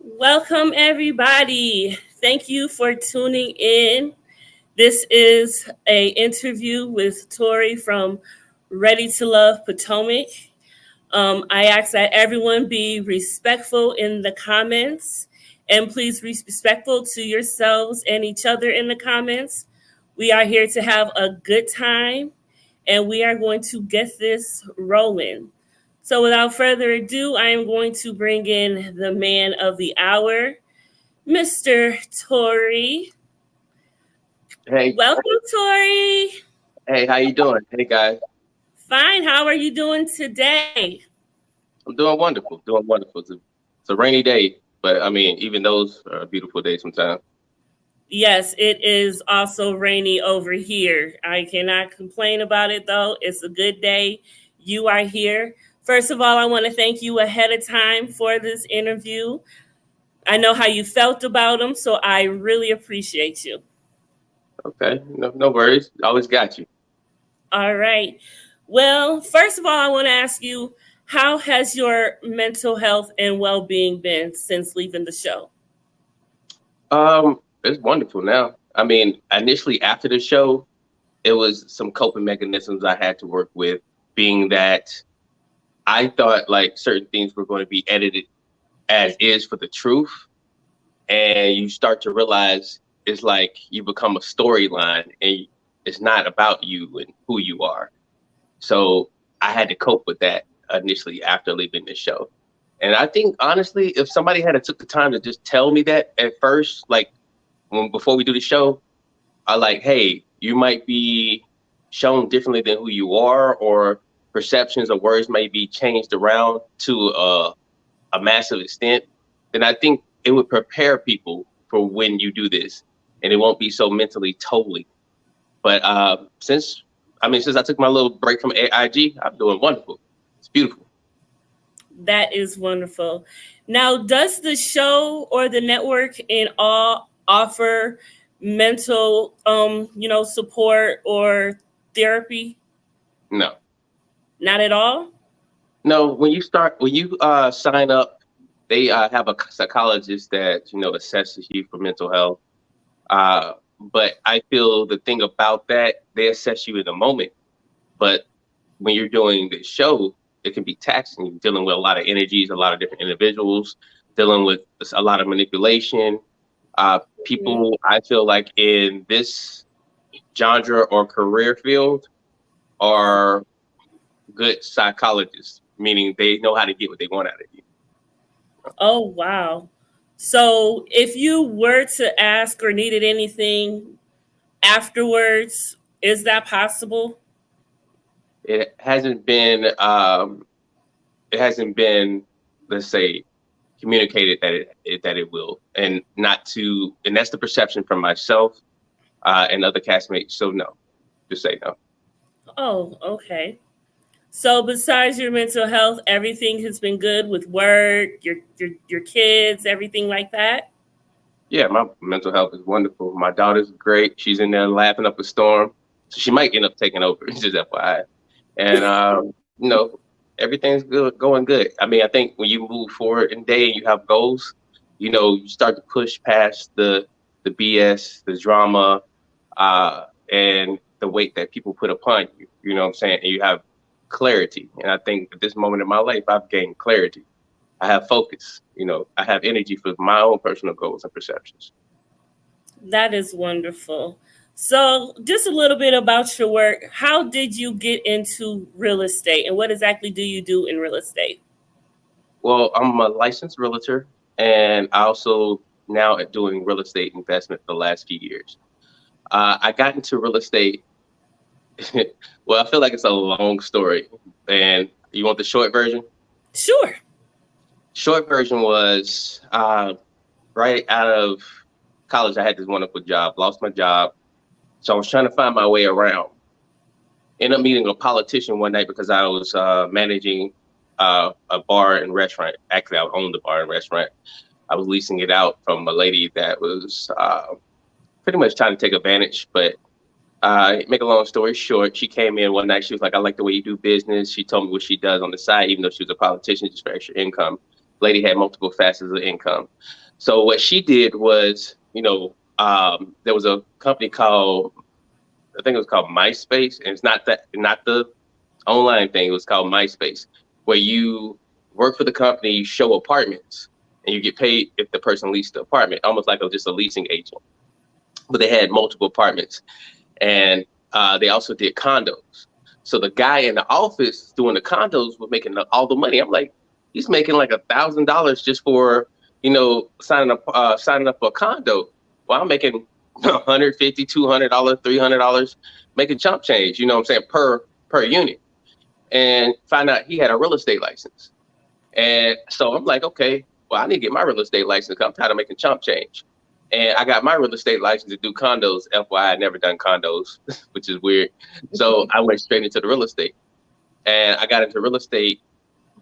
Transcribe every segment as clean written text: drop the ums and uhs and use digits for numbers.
Welcome, everybody. Thank you for tuning in. This is a interview with Tory from Ready to Love Potomac. I ask that everyone be respectful in the comments and please be respectful to yourselves and each other in the comments. We are here to have a good time and we are going to get this rolling. So, without further ado, I am going to bring in the man of the hour, Mr. Tory. Hey, Welcome, Tory. hey, how you doing? Hey guys, Fine. How are you doing today? I'm doing wonderful, doing wonderful. It's a rainy day, but I mean, even those are beautiful days sometimes. Yes, it is also rainy over here. I cannot complain about it though. It's a good day. You are here. First of all, I want to thank you ahead of time for this interview. I know how you felt about them, so I really appreciate you. Okay, no worries. Always got you. All right. Well, first of all, I want to ask you, how has your mental health and well being been since leaving the show? It's wonderful now. I mean, initially after the show, it was some coping mechanisms I had to work with, being that I thought like certain things were going to be edited as is for the truth, and you start to realize it's like you become a storyline, and it's not about you and who you are. So I had to cope with that initially after leaving the show. And I think honestly, if somebody had took the time to just tell me that at first, like before we do the show, I like, hey, you might be shown differently than who you are, or perceptions of words may be changed around to a massive extent, then I think it would prepare people for when you do this, and it won't be so mentally totally. But since I took my little break from AIG, I'm doing wonderful. It's beautiful. That is wonderful. Now, does the show or the network in all offer mental, support or therapy? No, Not at all. no. When you sign up, they have a psychologist that assesses you for mental health. But I feel the thing about that, they assess you in the moment. But when you're doing the show, it can be taxing. You're dealing with a lot of energies, a lot of different individuals, dealing with a lot of manipulation. Mhm. People, I feel like in this genre or career field are good psychologists, meaning they know how to get what they want out of you. Oh, wow. So, if you were to ask or needed anything afterwards, is that possible? It hasn't been, it hasn't been, let's say, communicated that that it will, and not to, and that's the perception from myself and other castmates. So no, just say no. Oh, okay. So besides your mental health, everything has been good with work, your kids, everything like that. Yeah, my mental health is wonderful. My daughter's great. She's in there laughing up a storm. So she might end up taking over, just FYI. And everything's good, going good. I mean, I think when you move forward in day and you have goals, you start to push past the BS, the drama, and the weight that people put upon you. You know what I'm saying? And you have clarity. And I think at this moment in my life, I've gained clarity. I have focus. I have energy for my own personal goals and perceptions. That is wonderful. So, just a little bit about your work. How did you get into real estate and what exactly do you do in real estate? Well, I'm a licensed realtor, and I also now am doing real estate investment for the last few years. I got into real estate. Well, I feel like it's a long story, and you want the short version? Sure. Short version was right out of college. I had this wonderful job, lost my job, so I was trying to find my way around. Ended up meeting a politician one night because I was managing a bar and restaurant. Actually, I owned the bar and restaurant. I was leasing it out from a lady that was pretty much trying to take advantage. But make a long story short, she came in one night. She was like, "I like the way you do business." She told me what she does on the side, even though she was a politician, just for extra income. Lady had multiple facets of income. So what she did was, there was a company called, I think it was called MySpace, and it's not the online thing. It was called MySpace, where you work for the company, you show apartments, and you get paid if the person leased the apartment, almost like just a leasing agent. But they had multiple apartments, and they also did condos. So the guy in the office doing the condos was making all the money. I'm like, he's making like $1,000 just for signing up for a condo. Well, I'm making $150, $200, $300, making chump change. You know what I'm saying, per unit. And find out he had a real estate license. And so I'm like, okay, well, I need to get my real estate license. I'm tired of making chump change. And I got my real estate license to do condos. FYI, I'd never done condos, which is weird. So I went straight into the real estate. And I got into real estate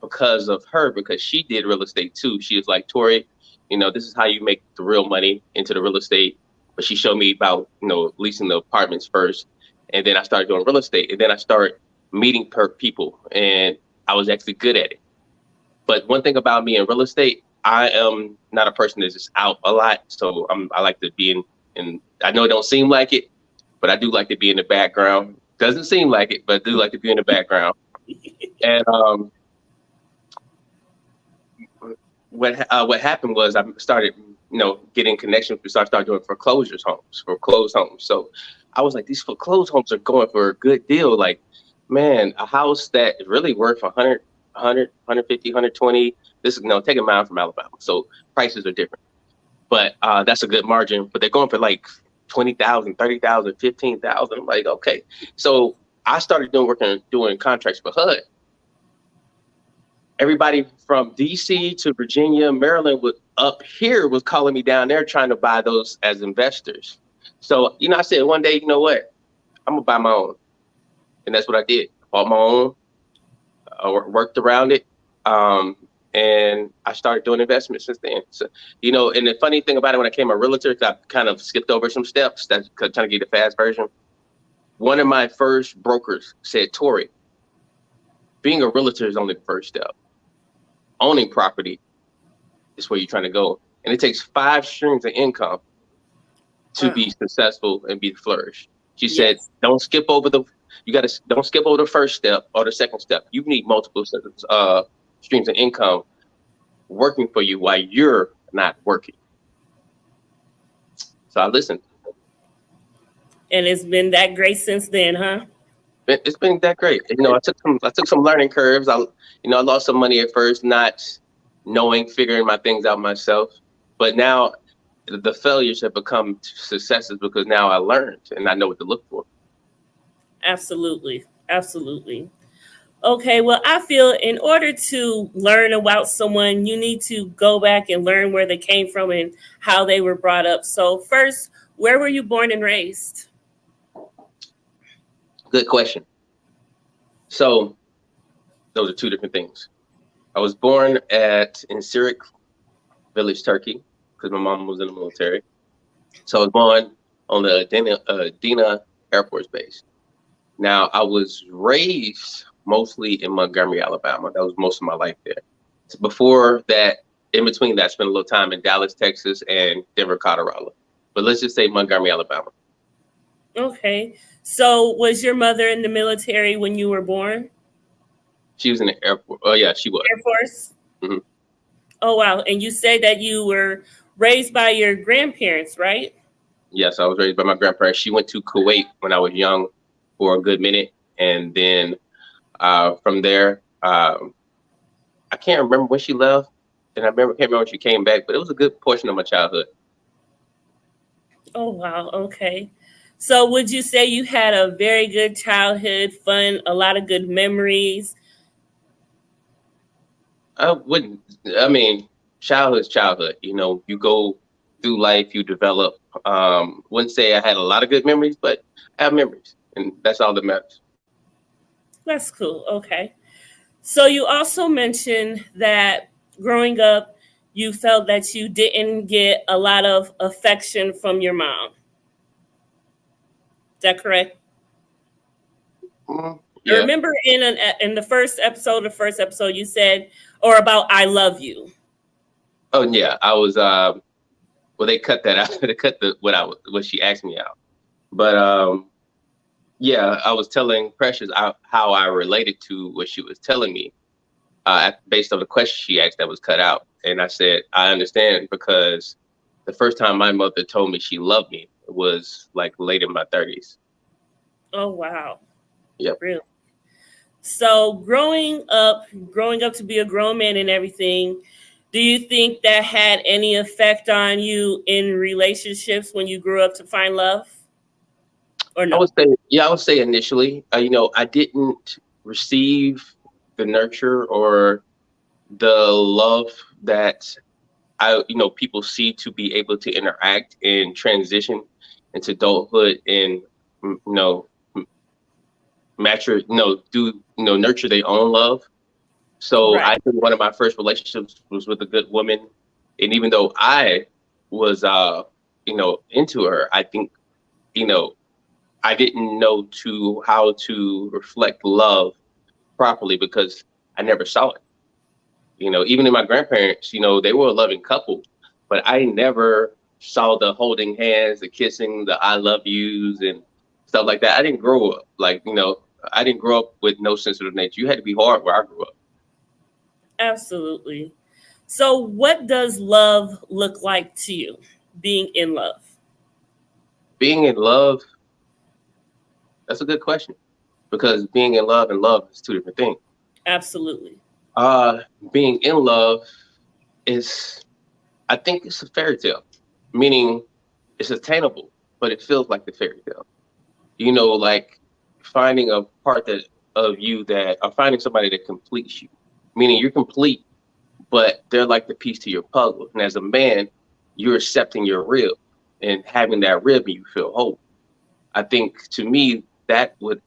because of her, because she did real estate too. She was like, Tory, this is how you make the real money into the real estate. But she showed me about, leasing the apartments first. And then I started doing real estate. And then I started meeting people. And I was actually good at it. But one thing about me in real estate, I am not a person that's just out a lot. So I like to be in, I know it don't seem like it, but I do like to be in the background. Doesn't seem like it, but I do like to be in the background. And what happened was I started, getting connections. I started doing foreclosed homes. So I was like, these foreclosed homes are going for a good deal. Like, man, a house that is really worth 100, 150, 120. This is, take a mile from Alabama. So prices are different, but that's a good margin, but they're going for like 20,000, 30,000, 15,000. I'm like, okay. So I started doing contracts for HUD. Everybody from DC to Virginia, Maryland up here was calling me down there trying to buy those as investors. So, I said one day, you know what? I'm gonna buy my own. And that's what I did. I bought my own, worked around it. And I started doing investments since then. So, and the funny thing about it, when I became a realtor, I kind of skipped over some steps. That's trying to get the fast version. One of my first brokers said, Tory, being a realtor is only the first step. Owning property is where you're trying to go. And it takes 5 streams of income to be successful and be flourished. She said, don't skip over the first step or the second step. You need multiple streams of income working for you while you're not working. So I listened. And it's been that great since then, huh? It's been that great. I took some learning curves. I lost some money at first, not figuring my things out myself. But now the failures have become successes because now I learned and I know what to look for. Absolutely. Absolutely. Okay, well, I feel in order to learn about someone, you need to go back and learn where they came from and how they were brought up. So first, where were you born and raised? Good question. So those are 2 different things. I was born in Syriac village, Turkey, because my mom was in the military. So I was born on the Dina Air Force Base. Now, I was raised mostly in Montgomery, Alabama. That was most of my life there. So before that, in between that, I spent a little time in Dallas, Texas, and Denver, Colorado. But let's just say Montgomery, Alabama. Okay. So was your mother in the military when you were born? She was in the Air Force. Oh, yeah, she was. Air Force? Mm-hmm. Oh, wow. And you say that you were raised by your grandparents, right? Yes, I was raised by my grandparents. She went to Kuwait when I was young for a good minute. And then from there, I can't remember when she left. And can't remember when she came back, but it was a good portion of my childhood. Oh, wow. Okay. So would you say you had a very good childhood, fun, a lot of good memories? I wouldn't. I mean, childhood's childhood. You go through life, you develop. Wouldn't say I had a lot of good memories, but I have memories, and that's all that matters. That's cool. Okay. So you also mentioned that growing up, you felt that you didn't get a lot of affection from your mom. Is that correct? Yeah. I remember in the first episode, you said, or about I love you. Oh yeah, I was. Well, they cut that out. They cut what she asked me out. But yeah, I was telling Precious how I related to what she was telling me, based on the question she asked that was cut out. And I said, I understand, because the first time my mother told me she loved me was like late in my 30s. Oh wow. Yep. Really? So growing up to be a grown man and everything, do you think that had any effect on you in relationships when you grew up to find love? Or I no? would say, yeah, I would say initially, I didn't receive the nurture or the love that people see to be able to interact and transition into adulthood and, mature, nurture their own love. So Right. I think one of my first relationships was with a good woman. And even though I was, into her, I think, you know, I didn't know how to reflect love properly because I never saw it. Even in my grandparents, they were a loving couple, but I never saw the holding hands, the kissing, the I love yous and stuff like that. I didn't grow up I didn't grow up with no sensitive nature. You had to be hard where I grew up. Absolutely. So what does love look like to you? Being in love. Being in love, that's a good question, because being in love and love is two different things. Absolutely. Uh, Being in love is, I think it's a fairy tale, meaning it's attainable, but it feels like the fairy tale. Like finding a part of you that, or finding somebody that completes you, meaning you're complete, but they're like the piece to your puzzle. And as a man, you're accepting your rib, and having that rib, you feel whole. I think, to me, that what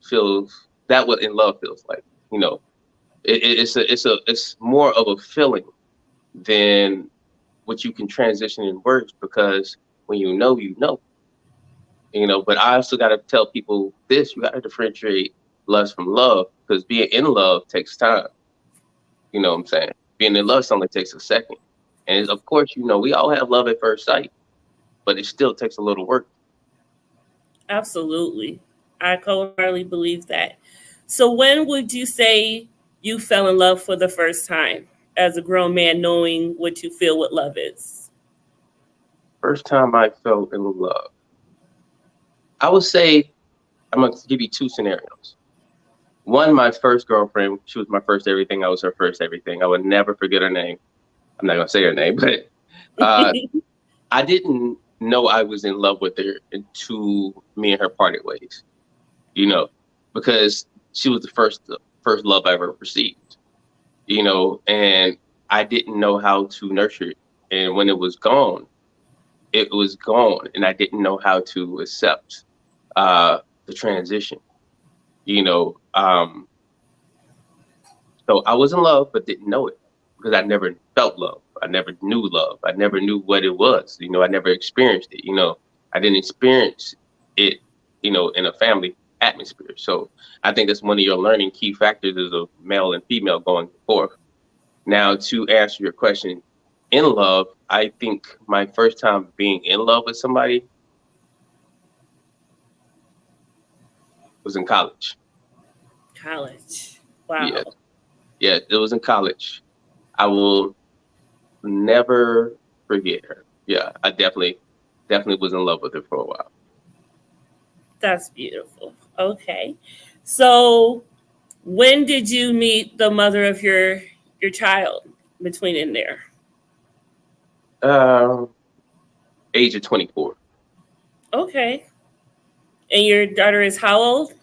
in love feels like. You know, it's more of a feeling than what you can transition in words, because when you know. But I also got to tell people this: you got to differentiate lust from love, because being in love takes time. You know what I'm saying? Being in love only takes a second. And of course, we all have love at first sight, but it still takes a little work. Absolutely. I wholeheartedly believe that. So when would you say you fell in love for the first time as a grown man, knowing what you feel what love is? First time I fell in love, I would say, I'm going to give you two scenarios. One, my first girlfriend, she was my first everything. I was her first everything. I would never forget her name. I'm not going to say her name, but uh, I didn't know I was in love with her until me and her parted ways, because she was the first love I ever received, and I didn't know how to nurture it. And when it was gone, and I didn't know how to accept the transition, you know. So I was in love, but didn't know it, because I never felt love. I never knew love. I never knew what it was. I never experienced it. I didn't experience it, in a family atmosphere. So I think that's one of your learning key factors as a male and female going forth. Now, to answer your question, in love, I think my first time being in love with somebody was in college. College. Yeah, Wow. yeah, it was in college. I will never forget her. Yeah, I definitely was in love with her for a while. That's beautiful. Okay. So when did you meet the mother of your child between in there? Um, Age of 24. Okay. And your daughter is how old?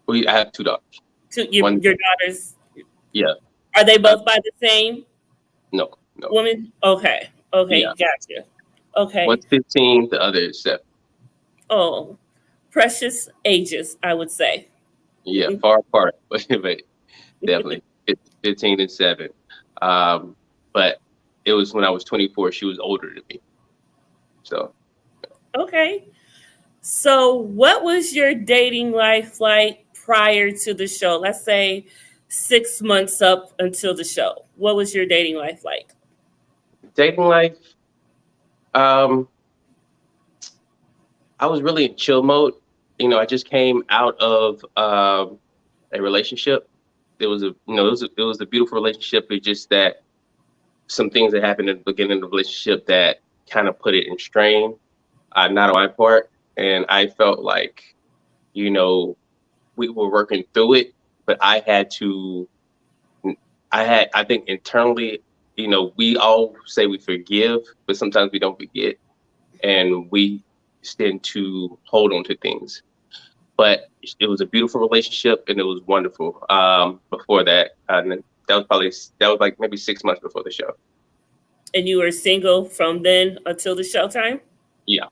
I have two daughters. To One, your daughters, yeah, are they uh, both by the same no, no, woman? Okay. Okay, yeah. gotcha. Okay. One's 15, the other is 7. Oh, precious ages, I would say. Yeah, far apart, but definitely 15 and 7. Um, but it was when I was 24. She was older than me. So Okay. So, what was your dating life like prior to the show? Let's say 6 months up until the show. What was your dating life like? Dating life, um, I was really in chill mode. I just came out of a relationship. It was a beautiful relationship. It's just that some things that happened at the beginning of the relationship that kind of put it in strain, not on my part, and I felt like you know we were working through it, but I think internally, we all say we forgive, but sometimes we don't forget, and we tend to hold on to things. But it was a beautiful relationship, and it was wonderful. Before that, and that was like maybe 6 months before the show. And you were single from then until the showtime? Yeah.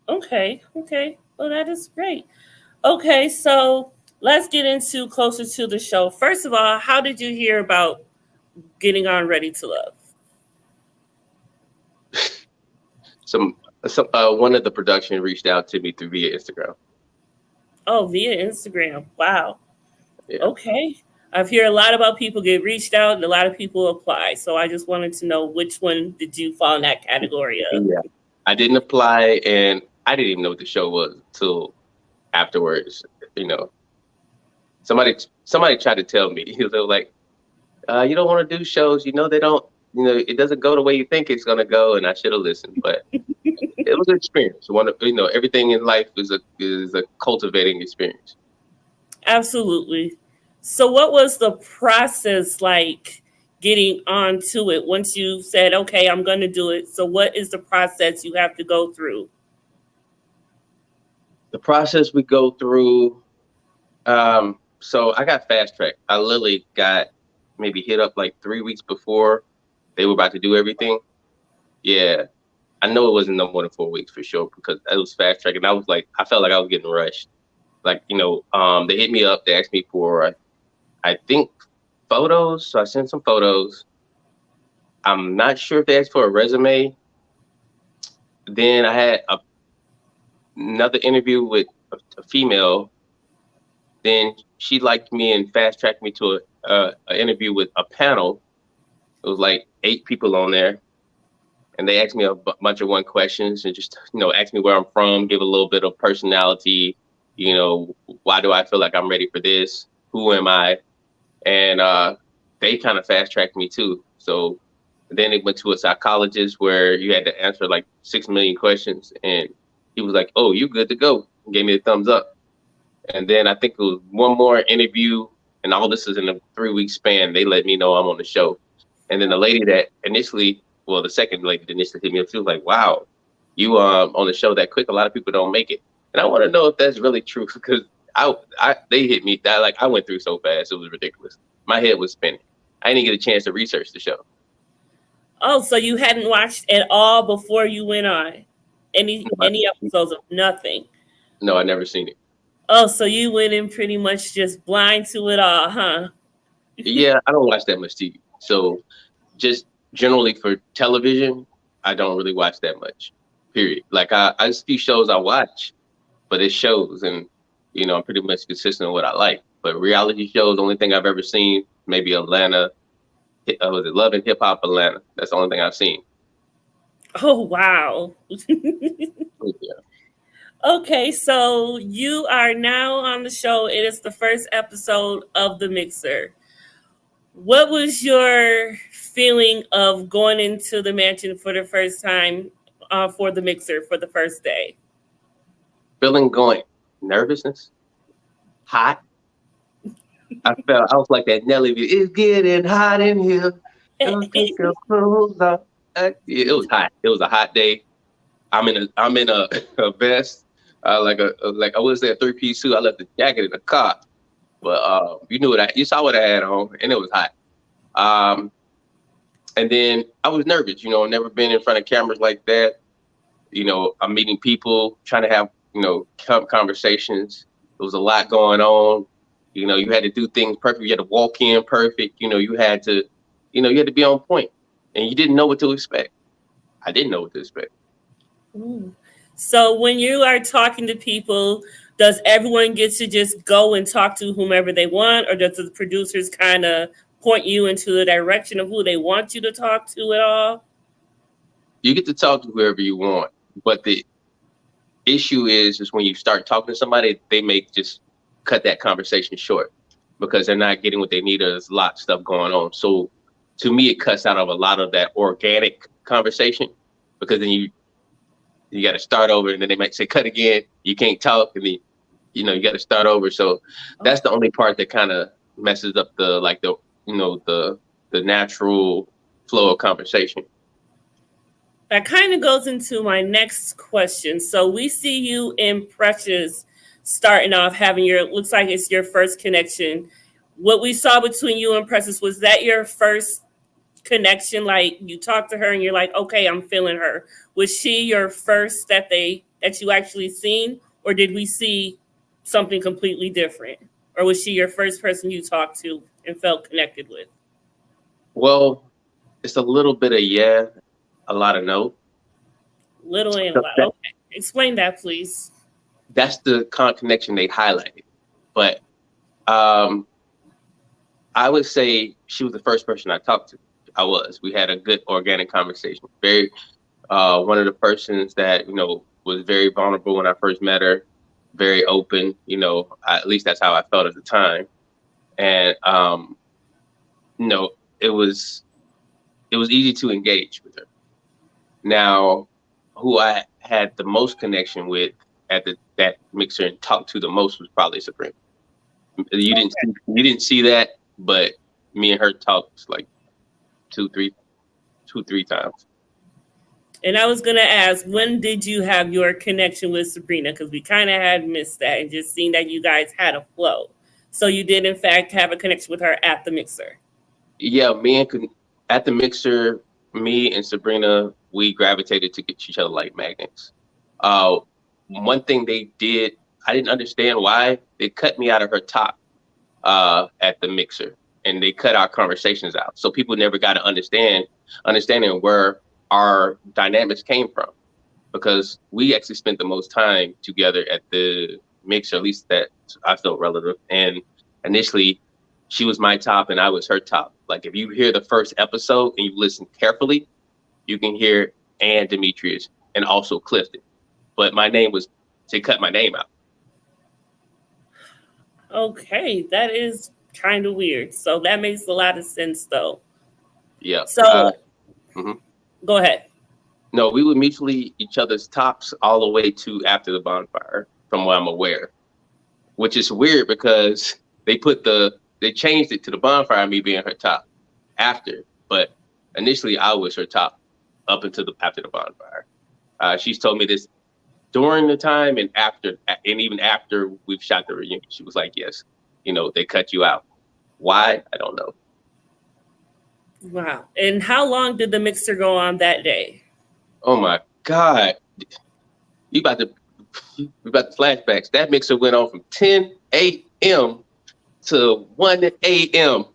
Okay, okay. Well, that is great. Okay, so let's get into closer to the show. First of all, how did you hear about getting on Ready to Love? One of the production reached out to me through via Instagram. Oh, via Instagram. Wow. Yeah. Okay. I've heard a lot about people get reached out and a lot of people apply. So I just wanted to know which one did you fall in that category of? Yeah. I didn't apply, and I didn't even know what the show was till afterwards. You know, somebody tried to tell me. They were like, "You don't want to do shows. They don't. It doesn't go the way you think it's gonna go." And I should have listened, but it was an experience. Everything in life is a cultivating experience. Absolutely. So what was the process like getting onto it once you said, okay, I'm going to do it? So what is the process you have to go through? The process we go through. So I got fast tracked. I literally got maybe hit up like 3 weeks before they were about to do everything. Yeah, I know it wasn't no more than 4 weeks for sure because it was fast track, and I felt like I was getting rushed. Like they hit me up. They asked me for, I think, photos. So I sent some photos. I'm not sure if they asked for a resume. Then I had another interview with a female. Then she liked me and fast tracked me to a interview with a panel. It was like 8 people on there, and they asked me a bunch of one questions and just asked me where I'm from, give a little bit of personality. Why do I feel like I'm ready for this? Who am I? And they kind of fast tracked me too. So then it went to a psychologist where you had to answer like 6 million questions, and he was like, "Oh, you good to go?" And gave me a thumbs up. And then I think it was one more interview, and all this is in a 3-week span. They let me know I'm on the show. And then the lady that the second lady that initially hit me up, she was like, "Wow, you on the show that quick? A lot of people don't make it." And I want to know if that's really true because they hit me that I went through so fast, it was ridiculous. My head was spinning. I didn't get a chance to research the show. Oh, so you hadn't watched at all before you went on any episodes of nothing? No, I never seen it. Oh, so you went in pretty much just blind to it all, huh? Yeah, I don't watch that much TV. So just generally for television, I don't really watch that much. Period. Like I see shows I watch, but it shows, and I'm pretty much consistent with what I like. But reality shows, the only thing I've ever seen, maybe Atlanta. Was it Love and Hip Hop Atlanta? That's the only thing I've seen. Oh, wow. Yeah. Okay, so you are now on the show. It is the first episode of The Mixer. What was your feeling of going into the mansion for the first time for The Mixer for the first day? Feeling going, nervousness, hot. I was like that Nelly. It's getting hot in here. Don't take your clothes off. Yeah, it was hot. It was a hot day. I'm in a, a vest, like I would say a 3-piece suit. I left the jacket in the car, but you saw what I had on, and it was hot. And then I was nervous. Never been in front of cameras like that. I'm meeting people, trying to have conversations. There was a lot going on. You had to do things perfect. You had to walk in perfect. You had to be on point, and you didn't know what to expect. I didn't know what to expect. Ooh. So when you are talking to people, does everyone get to just go and talk to whomever they want, or does the producers kind of point you into the direction of who they want you to talk to at all? You get to talk to whoever you want, but the issue is when you start talking to somebody, they may just cut that conversation short because they're not getting what they need, or there's a lot of stuff going on. So to me, it cuts out of a lot of that organic conversation, because then you got to start over, and then they might say cut again. You can't talk, and then you got to start over. So that's the only part that kind of messes up the natural flow of conversation. That kind of goes into my next question. So we see you in Precious starting off having looks like it's your first connection. What we saw between you and Precious, was that your first connection? Like you talked to her and you're like, okay, I'm feeling her. Was she your first that you actually seen, or did we see something completely different? Or was she your first person you talked to and felt connected with? Well, it's a little bit of yeah, a lot of no. Little and a lot. Okay. Explain that, please. That's the kind of connection they highlighted. But I would say she was the first person I talked to. We had a good organic conversation. Very one of the persons that, was very vulnerable when I first met her, very open, at least that's how I felt at the time. And it was easy to engage with her. Now, who I had the most connection with at that mixer and talked to the most was probably Sabrina. You didn't see that, but me and her talked like two, three times. And I was going to ask, when did you have your connection with Sabrina? Because we kind of had missed that and just seen that you guys had a flow. So you did, in fact, have a connection with her at the mixer. Yeah, at the mixer, me and Sabrina, we gravitated to each other like magnets. One thing they did, I didn't understand why. They cut me out of her top at the mixer, and they cut our conversations out. So people never got to understanding where our dynamics came from, because we actually spent the most time together at the mixer, at least that I felt relative. And initially, she was my top and I was her top. Like if you hear the first episode and you listen carefully, you can hear and Demetrius and also Clifton. But my name was to cut my name out. Okay, that is kind of weird. So that makes a lot of sense, though. Yeah. So, Go ahead. No, we were mutually each other's tops all the way to after the bonfire, from what I'm aware. Which is weird because they changed it to the bonfire, me being her top after. But initially, I was her top up until after the bonfire. She's told me this during the time and after, and even after we've shot the reunion. She was like, yes, they cut you out. Why? I don't know. Wow. And how long did the mixer go on that day? Oh my God. We about to flashbacks. That mixer went on from 10 a.m. to 1 a.m.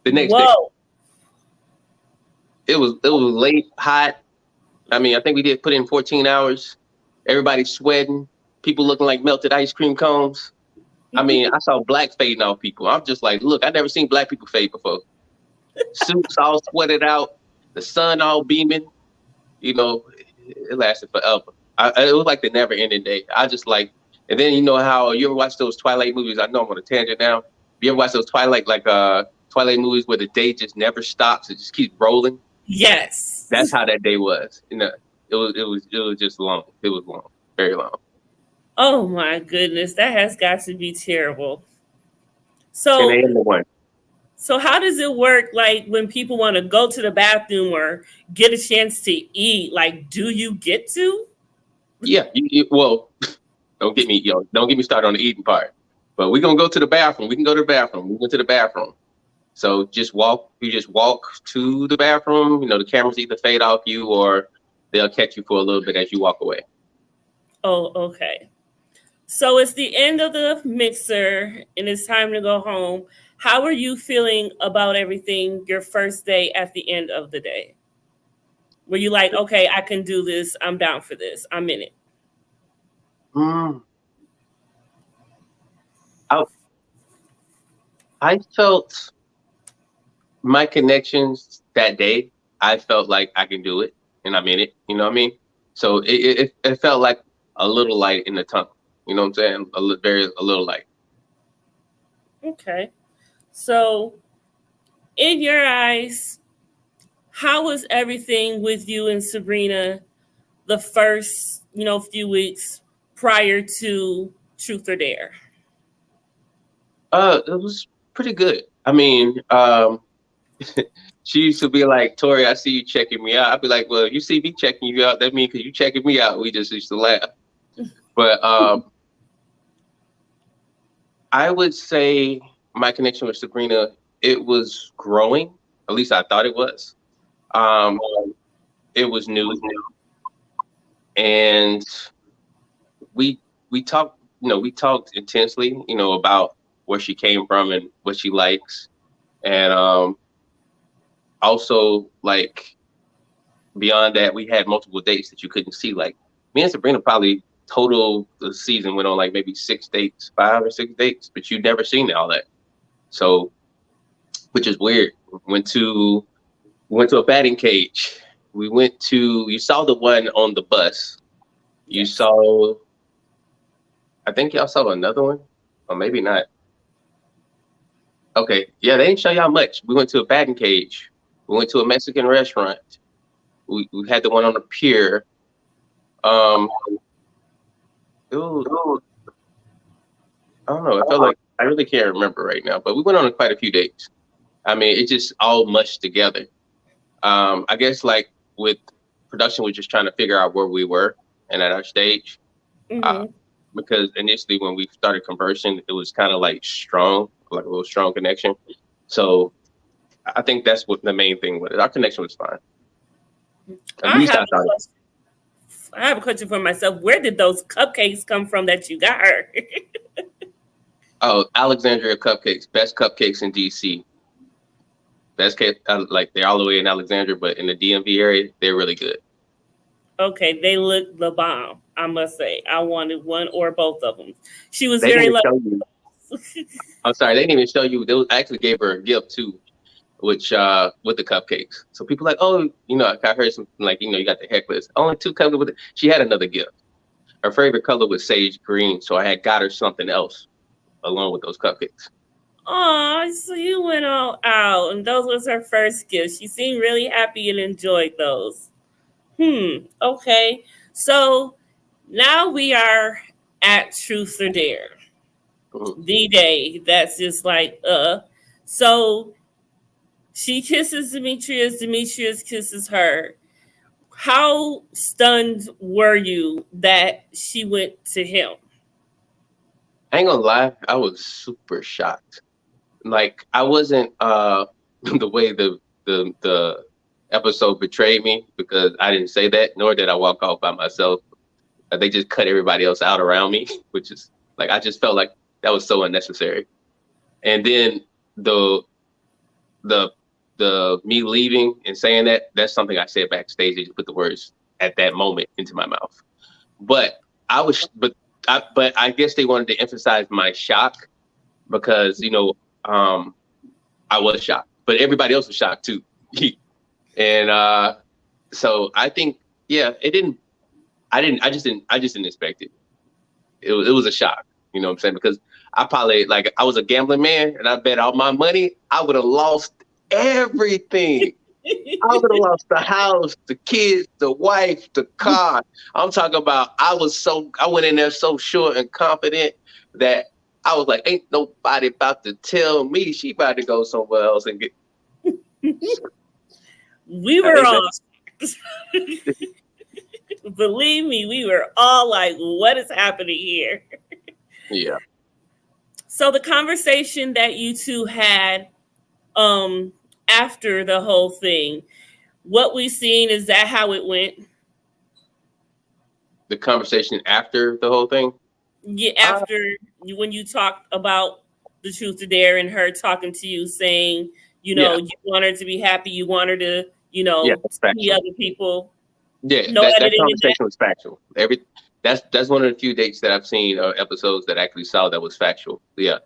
the next day. It was late, hot. I mean, I think we did put in 14 hours. Everybody sweating, people looking like melted ice cream cones. I mean, I saw black fading off people. I'm just like, look, I've never seen black people fade before. Suits all sweated out, the sun all beaming. It lasted forever. It was like the never ending day. I just like, and then how you ever watch those Twilight movies? I know I'm on a tangent now. You ever watch those Twilight movies where the day just never stops? It just keeps rolling. Yes. That's how that day was. It was just long. It was long, very long. Oh my goodness, that has got to be terrible. So 10 a.m. to 1. So how does it work? Like when people want to go to the bathroom or get a chance to eat, like, do you get to? Yeah. Well, don't get me started on the eating part. But we're gonna go to the bathroom. We can go to the bathroom. We went to the bathroom. So you just walk to the bathroom. The cameras either fade off you or they'll catch you for a little bit as you walk away. Oh, okay. So it's the end of the mixer and it's time to go home. How are you feeling about everything your first day at the end of the day? Were you like, okay, I can do this. I'm down for this. I'm in it. I felt my connections that day. I felt like I can do it. and I'm in it. You know what I mean? So it felt like a little light in the tunnel. You know what I'm saying? A little light. Okay. So, in your eyes, how was everything with you and Sabrina the first, few weeks prior to Truth or Dare? It was pretty good. I mean, she used to be like, Tory, I see you checking me out. I'd be like, well, you see me checking you out, that means because you checking me out. We just used to laugh. But I would say my connection with Sabrina, it was growing. At least I thought it was. Um, it was new, and we we talked. We talked intensely. About where she came from and what she likes, and also like beyond that, we had multiple dates that you couldn't see. Like me and Sabrina probably total the season went on like maybe 6 dates, 5 or 6 dates, but you'd never seen all that. So, which is weird. We went to a batting cage. You saw the one on the bus. You Yes. saw, I think y'all saw another one, or maybe not. Okay, yeah, they didn't show y'all much. We went to a batting cage. We went to a Mexican restaurant. We had the one on the pier. Um, ooh, I don't know. I feel like I really can't remember right now, but we went on quite a few dates. I mean, it just all mushed together. I guess like with production, we're just trying to figure out where we were and at our stage. Uh, Mm-hmm. because initially when we started conversing, it was kind of like strong, like a little strong connection. So I think that's what the main thing was. Our connection was fine. At I least have I a thought. question. I have a question for myself. Where did those cupcakes come from that you got her? Oh, Alexandria cupcakes, best cupcakes in DC. Best cake, like they're all the way in Alexandria, but in the DMV area, they're really good. Okay, they look the bomb. I must say, I wanted one or both of them. She was They didn't very even lucky. show you. I'm sorry, they didn't even show you. I actually gave her a gift too, which with the cupcakes. So people like, oh, I heard something like, you got the heckless. Only 2 cupcakes with it. She had another gift. Her favorite color was sage green, so I had got her something else along with those cupcakes. Oh, so you went all out, and those was her first gift. She seemed really happy and enjoyed those. Okay. So now we are at Truth or Dare, Mhm. the day that's just like. So she kisses Demetrius. Demetrius kisses her. How stunned were you that she went to him? I ain't gonna lie, I was super shocked. Like I wasn't the way the episode betrayed me because I didn't say that, nor did I walk off by myself. They just cut everybody else out around me, which is like I just felt like that was so unnecessary. And then the the the me leaving and saying that's something I said backstage. They just put the words at that moment into my mouth. But I guess they wanted to emphasize my shock because um, I was shocked, but everybody else was shocked too. And so I think it didn't. I just didn't expect it. It was a shock. You know what I'm saying? Because I probably like I was a gambling man and I bet all my money. I would have lost everything. I would have lost the house, the kids, the wife, the car. I'm talking about I went in there so sure and confident that I was like, ain't nobody about to tell me she about to go somewhere else and get. We I were mean, all, believe me, we were all like, what is happening here? yeah. So the conversation that you two had um after the whole thing, what we seen, is that how it went? The conversation after the whole thing. Yeah, Uh, after when you talked about the Truth or Dare and her talking to you saying, yeah, you want her to be happy, you want her to, yeah, that's see factual. other people. Yeah, No that editing in that. conversation was factual. That's one of the few dates that I've seen episodes that I actually saw that was factual. Yeah,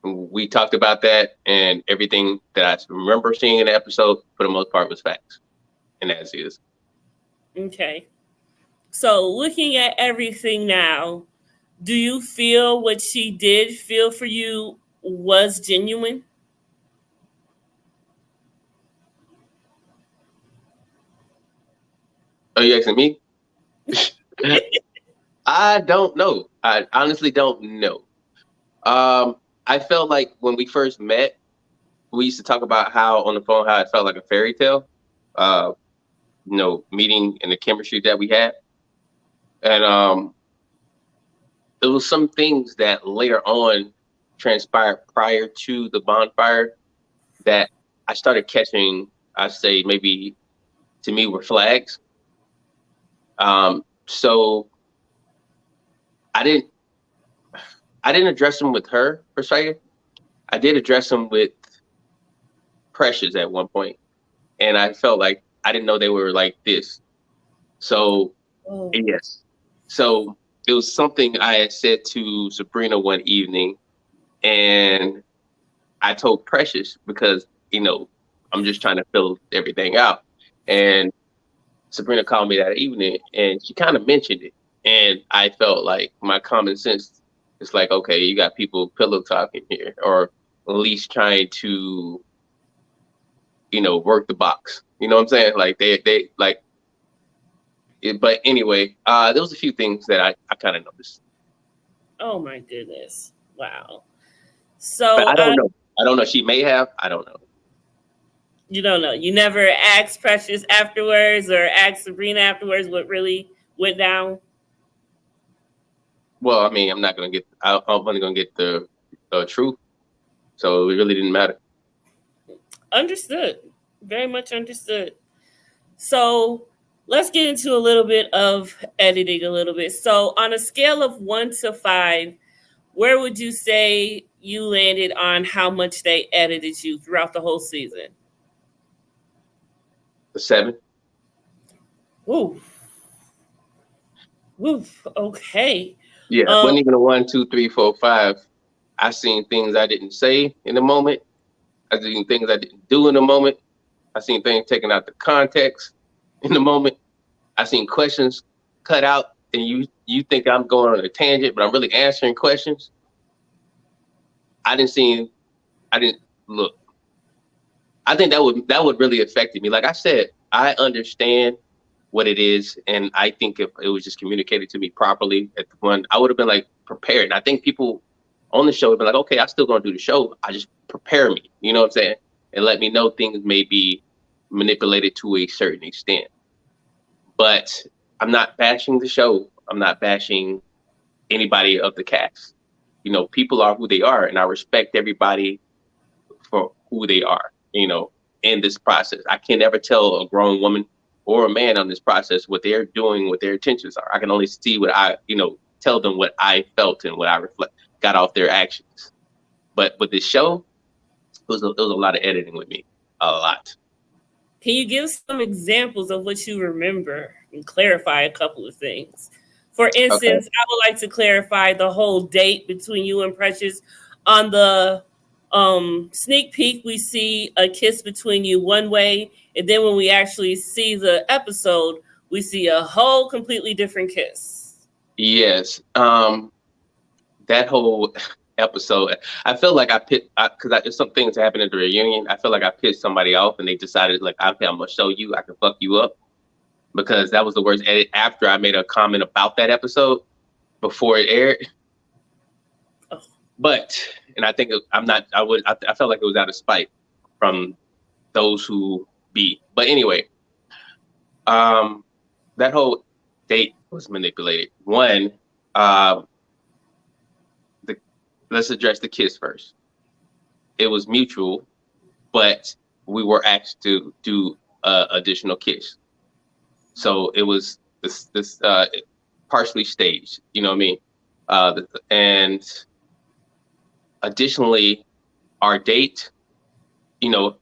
we talked about that, and everything that I remember seeing in the episode, for the most part, was facts, and as is. Okay. So looking at everything now, do you feel what she did feel for you was genuine? Are you asking me? I don't know. I honestly don't know. I felt like when we first met, we used to talk about how on the phone how it felt like a fairy tale. Uh, meeting and the chemistry that we had, and there was some things that later on transpired prior to the bonfire that I started catching. I say maybe to me were flags. So I didn't I didn't address them with her per se. I did address them with Precious at one point, and I felt like I didn't know they were like this. So Oh, yes, so it was something I had said to Sabrina one evening, and I told Precious because I'm just trying to fill everything out, and Sabrina called me that evening, and she kind of mentioned it, and I felt like my common sense is like, okay, you got people pillow talking here, or at least trying to work the box. You know what I'm saying? Like they like it, but anyway, there was a few things that I kind of noticed, oh my goodness. Wow. but So I don't know. I don't know. She may have. I don't know. you don't know. You never asked Precious afterwards or asked Sabrina afterwards what really went down? Well, I mean, I'm not gonna get. I'm only gonna get the truth, so it really didn't matter. Understood. Very much understood. So let's get into a little bit of editing a little bit. So on a scale of 1 to 5, where would you say you landed on how much they edited you throughout the whole season? The 7. Woo, woo. Okay. Yeah, it Um, wasn't even a 1, 2, 3, 4, 5. I seen things I didn't say in the moment. I seen things I didn't do in the moment. I seen things taken out the context in the moment. I seen questions cut out, and you think I'm going on a tangent, but I'm really answering questions. I didn't see. I didn't look. I think that would really affect me. Like I said, I understand what it is, and I think if it was just communicated to me properly at the one, I would have been like prepared. And I think people on the show have been like, okay, I'm still gonna do the show. I just prepare me, you know what I'm saying, and let me know things may be manipulated to a certain extent. But I'm not bashing the show. I'm not bashing anybody of the cast. People are who they are, and I respect everybody for who they are, in this process. I can never tell a grown woman or a man on this process what they're doing, what their intentions are. I can only see what tell them what I felt and what I got off their actions. But with this show, it was a lot of editing with me, a lot. can you give some examples of what you remember and clarify a couple of things? For Okay. instance, I would like to clarify the whole date between you and Precious. On the sneak peek, we see a kiss between you one way, and then when we actually see the episode, we see a whole completely different kiss. Yes. That whole episode, I feel like I pit because some things happened at the reunion. I feel like I pissed somebody off, and they decided like, okay, I'm gonna show you, I can fuck you up, because that was the worst edit after I made a comment about that episode before it aired. Oh, But and I think I felt like it was out of spite from those who beat. But anyway, um, that whole date was manipulated. One, uh, the let's address the kiss first. It was mutual, but we were asked to do additional kiss. So it was this partially staged. You know what I mean? And additionally, our date.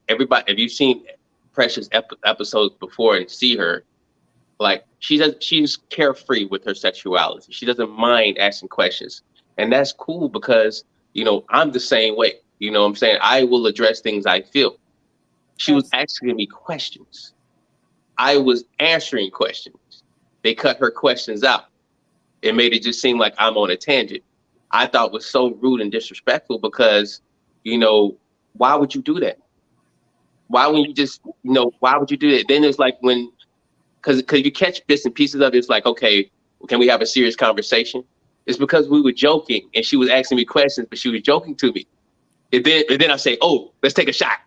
Everybody. If you've seen Precious episodes before and see her, like she's carefree with her sexuality. She doesn't mind asking questions, and that's cool because I'm the same way. You know what I'm saying? I will address things I feel. She was absolutely. asking me questions. I was answering questions. they cut her questions out. It made it just seem like I'm on a tangent. I thought was so rude and disrespectful because, why would you do that? Why wouldn't you just, why would you do that? Then it's like because you catch bits and pieces of it, it's like, okay, can we have a serious conversation? It's because we were joking and she was asking me questions, but she was joking to me. And then I say, oh, let's take a shot.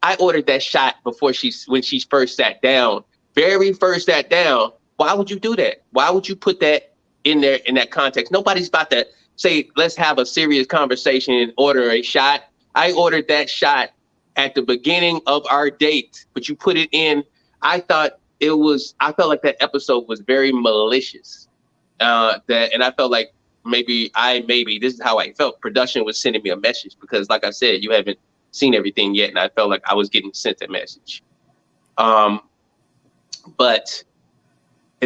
I ordered that shot when she first sat down, very first sat down. Why would you do that? Why would you put that in there in that context? Nobody's about to say, let's have a serious conversation and order a shot. I ordered that shot at the beginning of our date, but you put it in. I felt like that episode was very malicious. And I felt like maybe this is how I felt. Production was sending me a message because, like I said, you haven't seen everything yet, and I felt like I was getting sent a message. And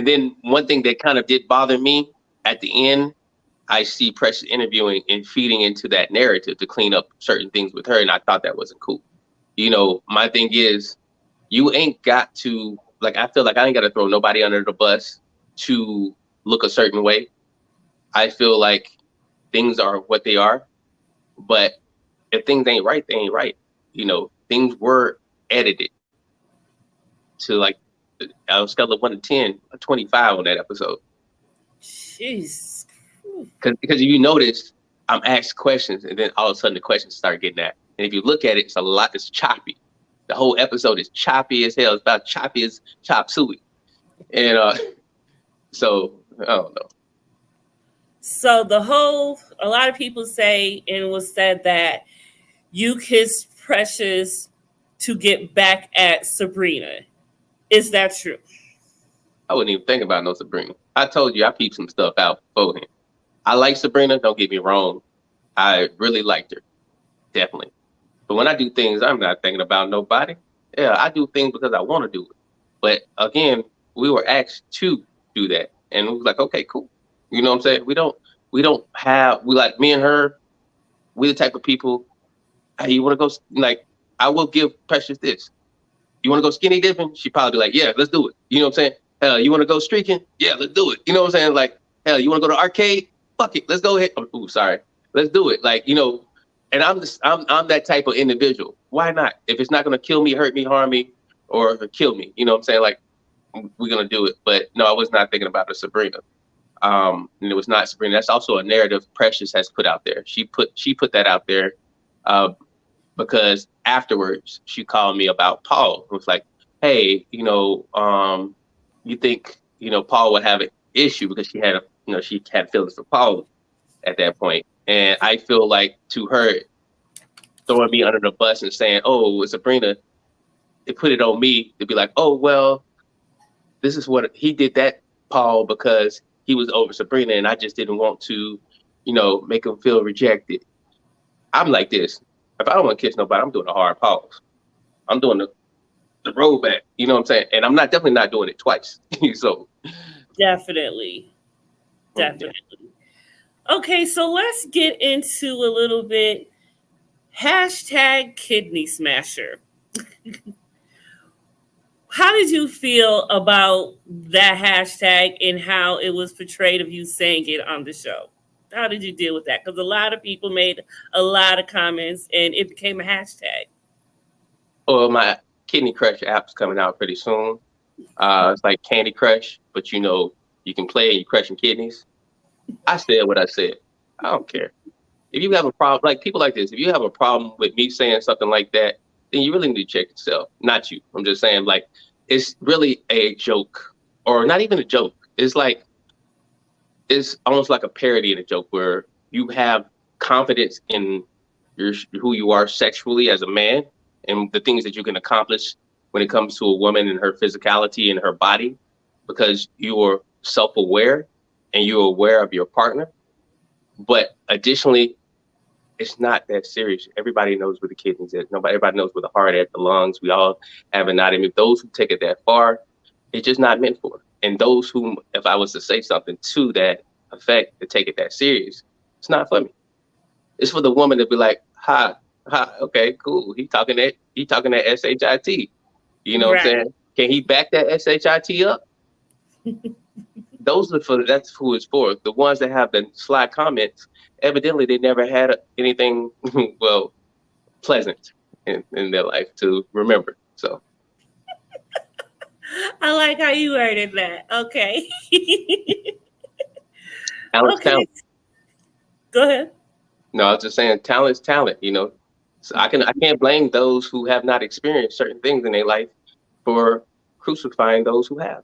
then one thing that kind of did bother me at the end, I see Precious interviewing and feeding into that narrative to clean up certain things with her, and I thought that wasn't cool. My thing is, you ain't got to, like, I feel like I ain't got to throw nobody under the bus to look a certain way. I feel like things are what they are, but if things ain't right, they ain't right. Things were edited to, like, on a scale of 1 to 10, a 25 on that episode. Jeez. Because if you notice, I'm asked questions, and then all of a sudden the questions start getting at. And if you look at it, it's choppy. The whole episode is choppy as hell. It's about choppy as chop suey. And so, I don't know. So a lot of people say, and it was said that you kissed Precious to get back at Sabrina. Is that true? I wouldn't even think about no Sabrina. I told you I peeped some stuff out beforehand. I like Sabrina, don't get me wrong. I really liked her. Definitely. But when I do things, I'm not thinking about nobody. Yeah, I do things because I want to do it. But again, we were asked to do that. And we was like, okay, cool. You know what I'm saying? We like me and her, we the type of people, hey, you want to go, like, I will give Precious this. You want to go skinny dipping? She probably be like, yeah, let's do it. You know what I'm saying? Hell, you want to go streaking? Yeah, let's do it. You know what I'm saying? Like, hell, you want to go to arcade? Fuck it, let's go ahead. Oh, sorry. Let's do it. Like, and I'm that type of individual. Why not? If it's not going to kill me, hurt me, harm me, or kill me, you know what I'm saying? Like, we're going to do it. But no, I was not thinking about the Sabrina. And it was not Sabrina. That's also a narrative Precious has put out there. She put that out there because afterwards she called me about Paul. It was like, hey, you think, Paul would have an issue because she had feelings for Paul at that point. And I feel like to her throwing me under the bus and saying, oh, Sabrina, they put it on me to be like, oh, well, this is what he did that, Paul, because he was over Sabrina and I just didn't want to, make him feel rejected. I'm like this. If I don't want to kiss nobody, I'm doing a hard pause. I'm doing the roll back, you know what I'm saying? And I'm definitely not doing it twice. So Definitely. Okay, so let's get into a little bit #kidney smasher. How did you feel about that hashtag and how it was portrayed of you saying it on the show? How did you deal with that? Because a lot of people made a lot of comments and it became a hashtag. Well, my Kidney Crush app's coming out pretty soon. It's like Candy Crush, but you can play and you're crushing kidneys. I said what I said. I don't care. If you have a problem, like people like this, if you have a problem with me saying something like that, then you really need to check yourself. Not you. I'm just saying, like, it's really a joke, or not even a joke. It's almost like a parody in a joke where you have confidence in who you are sexually as a man and the things that you can accomplish when it comes to a woman and her physicality and her body, because you're self-aware and you're aware of your partner. But additionally, it's not that serious. Everybody knows where the kidneys is. Everybody knows where the heart is, the lungs. We all have anatomy. Those who take it that far, it's just not meant for. And those whom, if I was to say something to that effect, to take it that serious, it's not for me. It's for the woman to be like, okay, cool. He talking that SHIT. You know what I'm saying? Can he back that SHIT up? That's who it's for. The ones that have the sly comments, evidently they never had anything well pleasant in their life to remember. So I like how you worded that. Okay. talent's Okay. talent. Go ahead. No, I was just saying talent's talent. So I can't blame those who have not experienced certain things in their life for crucifying those who have.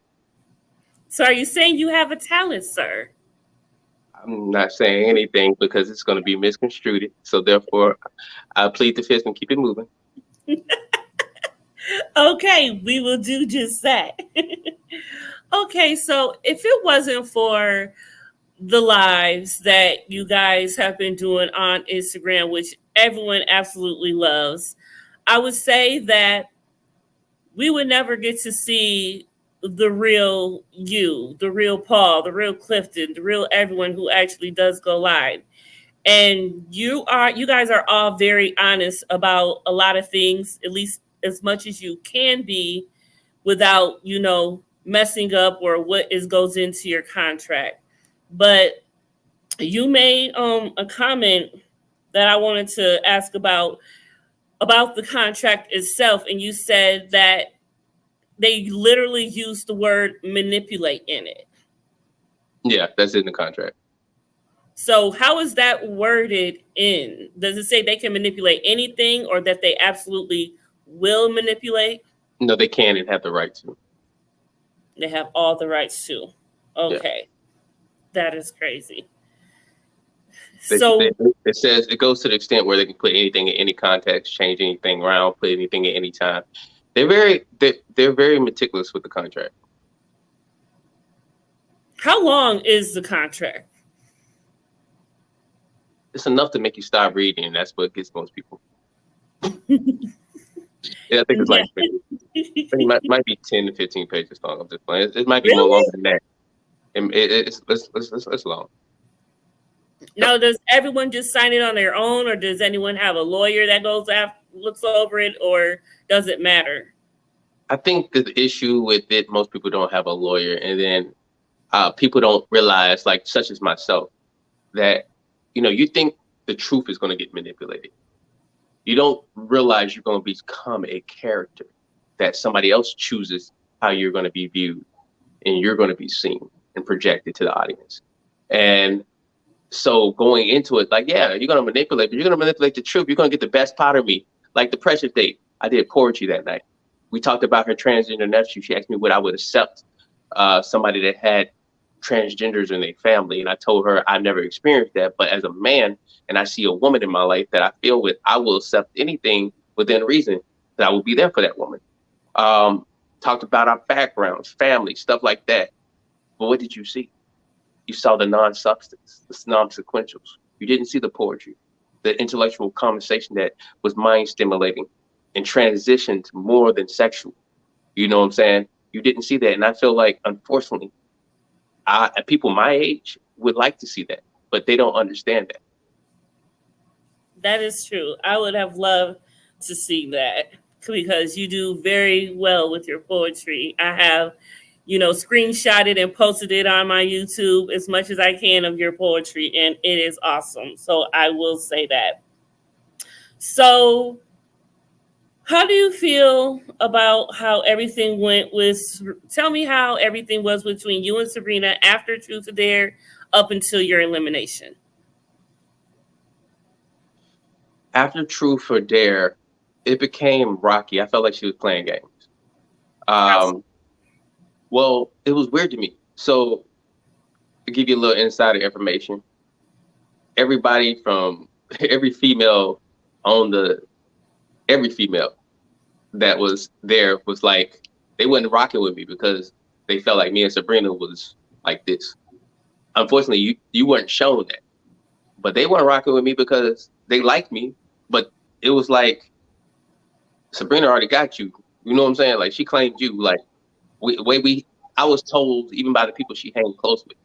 So are you saying you have a talent, sir? I'm not saying anything because it's going to be misconstrued. So therefore, I plead the fifth and keep it moving. Okay, we will do just that. Okay, so if it wasn't for the lives that you guys have been doing on Instagram, which everyone absolutely loves, I would say that we would never get to see the real you, the real Paul, the real Clifton, the real everyone who actually does go live. And you guys are all very honest about a lot of things, at least as much as you can be without, messing up or what is goes into your contract. But you made a comment that I wanted to ask about the contract itself, and you said that they literally use the word manipulate in it. Yeah, that's in the contract. So how is that worded in? Does it say they can manipulate anything or that they absolutely will manipulate? No, they can and have the right to. They have all the rights to. Yeah. Okay. That is crazy. They, So it says it goes to the extent where they can put anything in any context, change anything around, put anything at any time. They're very meticulous with the contract. how long is the contract? It's enough to make you stop reading, and that's what gets most people. Yeah, I think it's Yeah. like might be 10 to 15 pages long. I'm just playing. It might be more Really? longer than that. It's long. Now, does everyone just sign it on their own, or does anyone have a lawyer that goes after, looks over it, or does it matter? I think the issue with it, most people don't have a lawyer, and then people don't realize, like such as myself, that you think the truth is going to get manipulated. You don't realize you're going to become a character that somebody else chooses how you're going to be viewed, and you're going to be seen and projected to the audience. And so going into it, like, yeah, you're going to manipulate, but you're going to manipulate the truth. You're going to get the best part of me. Like the pressure date, I did poetry that night. We talked about her transgender nephew. She asked me would I would accept somebody that had transgenders in their family. And I told her I've never experienced that. But as a man, and I see a woman in my life that I feel with, I will accept anything within reason that I will be there for that woman. Talked about our backgrounds, family, stuff like that. But what did you see? You saw the non-substance, the non-sequentials. You didn't see the poetry, the intellectual conversation that was mind-stimulating and transitioned more than sexual. You know what I'm saying? You didn't see that. And I feel like, unfortunately, people my age would like to see that, but they don't understand that. That is true. I would have loved to see that because you do very well with your poetry. I have, screenshotted and posted it on my YouTube as much as I can of your poetry, and it is awesome. So I will say that. So, how do you feel about how everything went with? Tell me how everything was between you and Sabrina after Truth or Dare up until your elimination. After Truth or Dare, it became rocky. I felt like she was playing games. Well, it was weird to me. So to give you a little insider information, everybody from every female that was there was like, they wasn't rocking with me because they felt like me and Sabrina was like this. Unfortunately, you weren't shown that, but they weren't rocking with me because they liked me. But it was like, Sabrina already got you. You know what I'm saying? Like, she claimed you. Like, I was told, even by the people she hangs close with,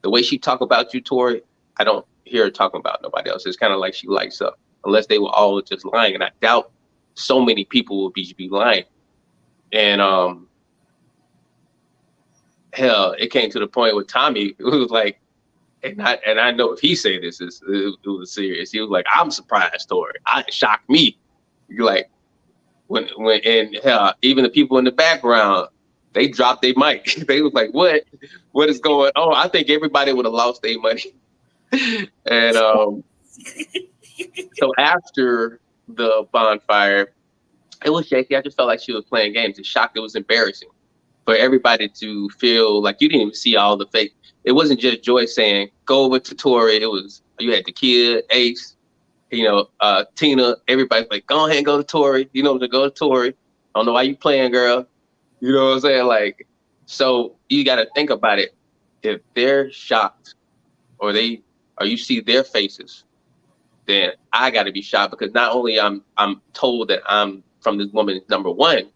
the way she talk about you, Tory, I don't hear her talking about nobody else. It's kind of like she lights up, unless they were all just lying. And I doubt so many people will be lying. And hell, it came to the point with Tommy. It was like, and I know if he say this, it was serious. He was like, I'm surprised, Tory. It shocked me. You're like, when and hell, even the people in the background, they dropped their mic. They was like, what is going on? I think everybody would have lost their money. And so after the bonfire, it was shaky. I just felt like she was playing games. It shocked. It was embarrassing for everybody to feel like you didn't even see all the fake. It wasn't just Joy saying, go over to Tory. It was, you had the kid, Ace, Tina, everybody's like, go ahead and go to Tory. To go to Tory. I don't know why you playing, girl. You know what I'm saying? Like, so you got to think about it. If they're shocked or you see their faces, then I got to be shocked, because not only I'm told that I'm from this woman's number one,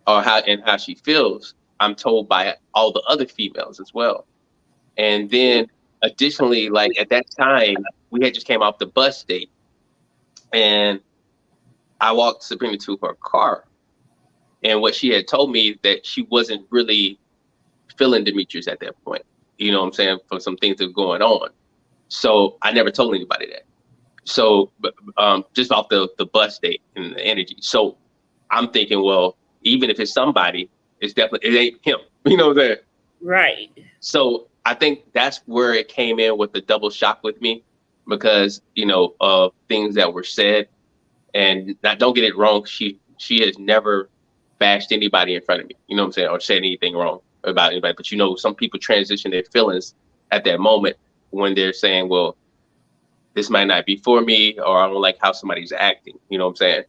or how she feels, I'm told by all the other females as well. And then additionally, like at that time, we had just came off the bus date, and I walked Sabrina to her car, and what she had told me that she wasn't really feeling Demetrius at that point. You know what I'm saying? For some things that were going on. So I never told anybody that. So just off the bus date and the energy. So I'm thinking, well, even if it's somebody, it ain't him. You know what I'm saying? Right. So I think that's where it came in with the double shock with me, because, of things that were said. And now, don't get it wrong, she has never bashed anybody in front of me, you know what I'm saying, or said anything wrong about anybody. But some people transition their feelings at that moment when they're saying, well, this might not be for me, or I don't like how somebody's acting. You know what I'm saying?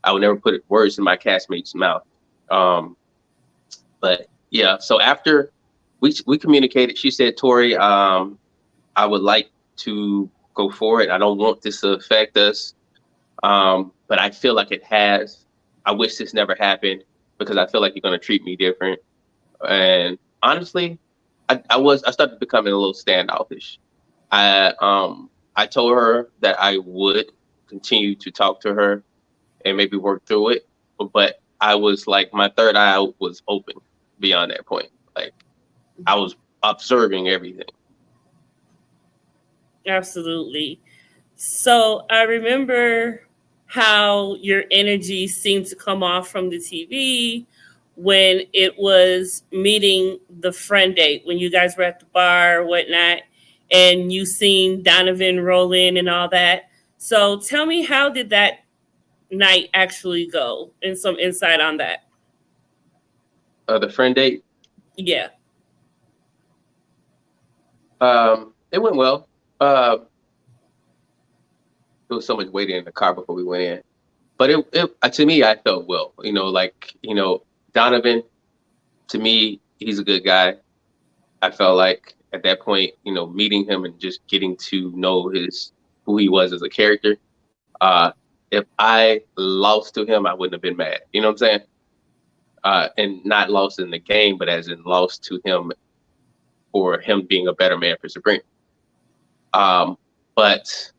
I would never put words in my castmate's mouth. But yeah, so after we communicated, she said, Tory, I would like to go for it. I don't want this to affect us. But I feel like it has. I wish this never happened, because I feel like you're going to treat me different. And honestly, I started becoming a little standoffish. I told her that I would continue to talk to her and maybe work through it. But I was like, my third eye was open beyond that point. Like, I was observing everything. Absolutely. So I remember how your energy seemed to come off from the TV when it was meeting the friend date, when you guys were at the bar or whatnot, and you seen Donovan roll in and all that. So tell me, how did that night actually go, and some insight on that? The friend date? Yeah. It went well. There was so much waiting in the car before we went in, but it to me, I felt well. Donovan, to me, he's a good guy. I felt like at that point, meeting him and just getting to know who he was as a character. If I lost to him, I wouldn't have been mad. You know what I'm saying? And not lost in the game, but as in lost to him for him being a better man for Sabrina. But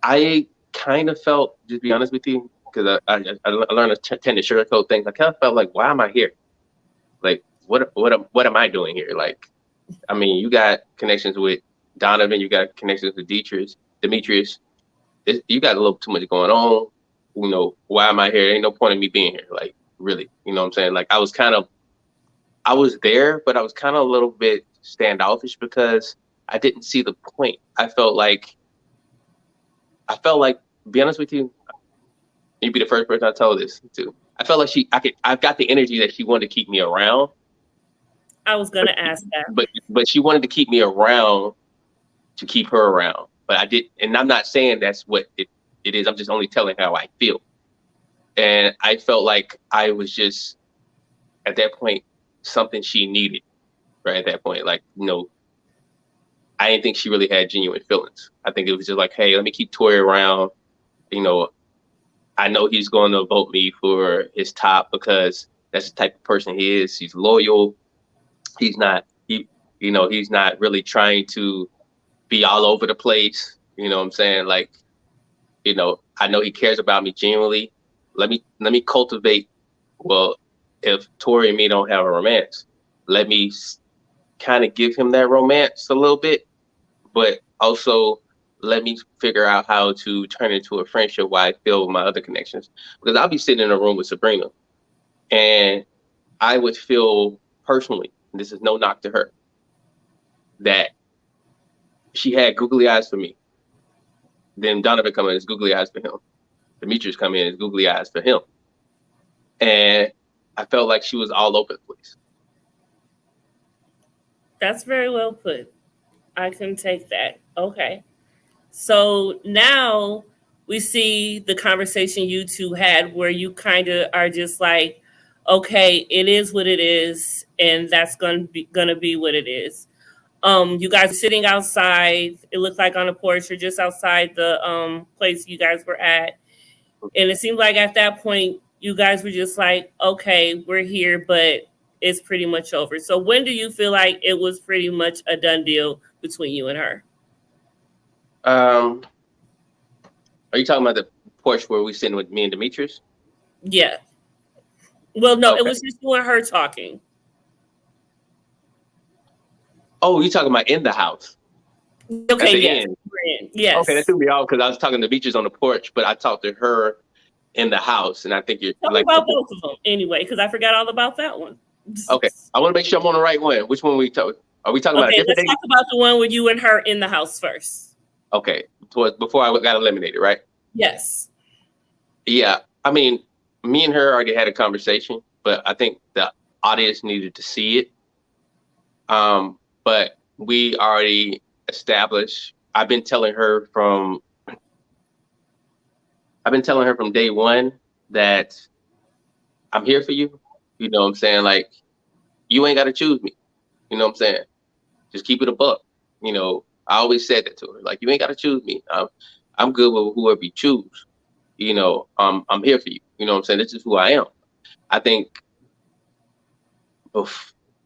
I kind of felt, just be honest with you, because I learned to tend to sugarcoat things. I kind of felt like, why am I here? Like, what am I doing here? Like, I mean, you got connections with Donovan, you got connections with Demetrius. You got a little too much going on. Why am I here? Ain't no point in me being here. Like, really, you know what I'm saying? Like, I was there, but I was kind of a little bit standoffish because I didn't see the point. I felt like, be honest with you, you'd be the first person I told this to. I felt like I've got the energy that she wanted to keep me around. I was going to ask that. But she wanted to keep me around to keep her around. But I did, and I'm not saying that's what it is. I'm just only telling how I feel. And I felt like I was just, at that point, something she needed, right? At that point, like, I didn't think she really had genuine feelings. I think it was just like, hey, let me keep Tory around. I know he's going to vote me for his top because that's the type of person he is. He's loyal. He's not really trying to be all over the place. You know what I'm saying? Like, I know he cares about me genuinely. Let me cultivate. Well, if Tory and me don't have a romance, let me kind of give him that romance a little bit, but also let me figure out how to turn it into a friendship while I feel my other connections. Because I'll be sitting in a room with Sabrina, and I would feel personally, and this is no knock to her, that she had googly eyes for me. Then Donovan come in as googly eyes for him. Demetrius come in as googly eyes for him. And I felt like she was all over the place. That's very well put. I can take that. Okay. So now we see the conversation you two had where you kind of are just like, okay, it is what it is, and that's gonna be what it is. You guys are sitting outside. It looked like on a porch or just outside the place you guys were at. And it seemed like at that point, you guys were just like, okay, we're here, but it's pretty much over. So when do you feel like it was pretty much a done deal between you and her? Are you talking about the porch where we sitting with me and Demetrius? Yeah. Well, no, Okay. it was just you and her talking. Oh, you talking about in the house? Okay, yes. Yes. Okay, that threw me off because I was talking to Demetrius on the porch, but I talked to her in the house, and I think you're Tell me about both of them anyway, because I forgot all about that one. Okay, I want to make sure I'm on the right one. Which one are we talking about? Okay, let's talk about the one with you and her in the house first. Okay, before I got eliminated, right? Yes. Yeah, I mean, me and her already had a conversation, but I think the audience needed to see it. But we already established. I've been telling her from day one that I'm here for you. You know what I'm saying? Like, you ain't got to choose me. You know what I'm saying? Just keep it a buck. You know, I always said that to her. Like, you ain't got to choose me. I'm good with whoever you choose. You know, I'm here for you. You know what I'm saying? This is who I am. I think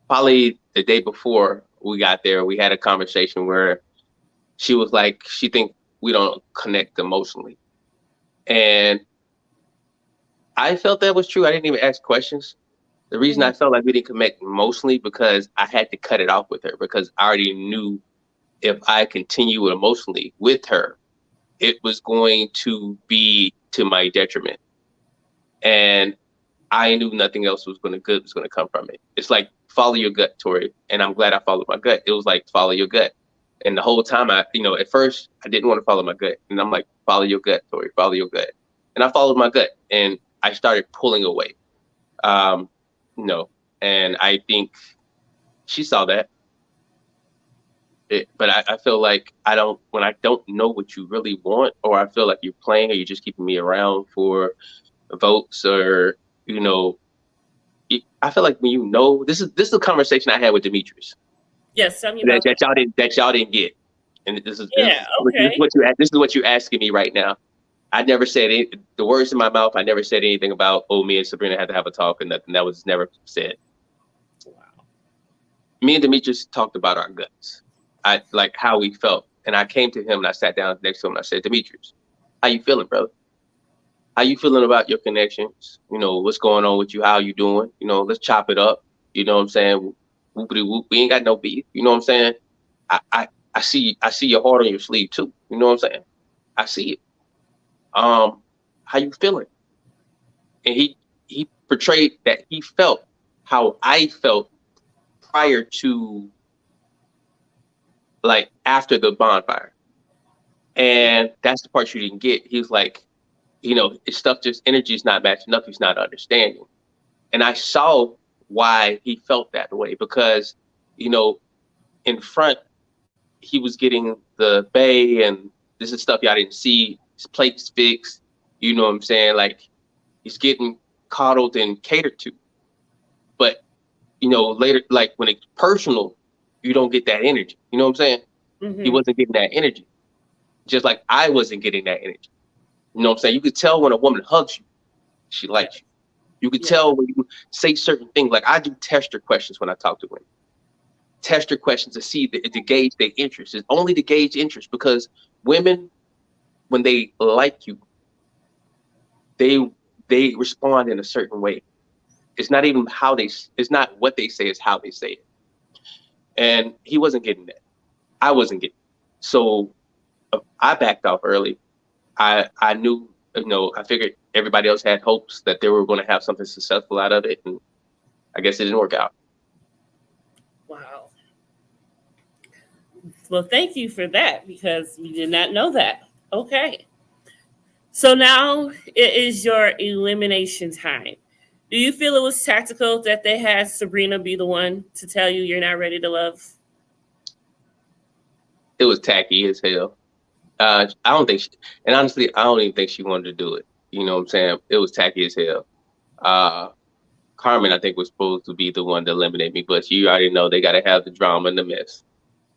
probably the day before we got there, we had a conversation where she was like, she think we don't connect emotionally. And I felt that was true. I didn't even ask questions. The reason I felt like we didn't connect emotionally because I had to cut it off with her, because I already knew if I continue emotionally with her, it was going to be to my detriment. And I knew nothing else was going to come from it. It's like, follow your gut, Tory. And I'm glad I followed my gut. It was like, follow your gut. And the whole time at first I didn't want to follow my gut. And I'm like, follow your gut, Tory, follow your gut. And I followed my gut and I started pulling away. And I think she saw that. But I feel like when I don't know what you really want, or I feel like you're playing or you're just keeping me around for votes, or, I feel like when this is a conversation I had with Demetrius. Yes, tell me about that y'all didn't get. And this is okay. This is what you're asking me right now. I never said the words in my mouth. I never said anything about, me and Sabrina had to have a talk, and nothing. That was never said. Wow. Me and Demetrius talked about our guts. I like how we felt. And I came to him and I sat down next to him and I said, Demetrius, how you feeling, brother? How you feeling about your connections? What's going on with you? How you doing? Let's chop it up. You know what I'm saying? Whoopity whoop. We ain't got no beef. You know what I'm saying? I see your heart on your sleeve too. You know what I'm saying? I see it. How you feeling? And he portrayed that he felt how I felt prior to, like, after the bonfire. And that's the part you didn't get. He was like, it's stuff, just energy is not matching up. He's not understanding. And I saw why he felt that way, because, in front, he was getting the bay, and this is stuff y'all didn't see. His plate's fixed. You know what I'm saying? Like, he's getting coddled and catered to. But, later, like, when it's personal, you don't get that energy. You know what I'm saying? Mm-hmm. He wasn't getting that energy. Just like I wasn't getting that energy. You know what I'm saying? You could tell when a woman hugs you, she likes you. You could tell when you say certain things. Like, I do tester questions when I talk to women. Tester questions to see, to gauge their interest. It's only to gauge interest, because women, when they like you, they respond in a certain way. It's not even how they. It's not what they say. It's how they say it. And he wasn't getting that. I wasn't getting it. So I backed off early. I knew, I figured everybody else had hopes that they were going to have something successful out of it, and I guess it didn't work out. Wow. Well, thank you for that, because we did not know that. Okay. So now it is your elimination time. Do you feel it was tactical that they had Sabrina be the one to tell you you're not ready to love? It was tacky as hell. I don't think and honestly, I don't even think she wanted to do it. You know what I'm saying? It was tacky as hell. Carmen, I think, was supposed to be the one to eliminate me, but you already know they got to have the drama and the mess.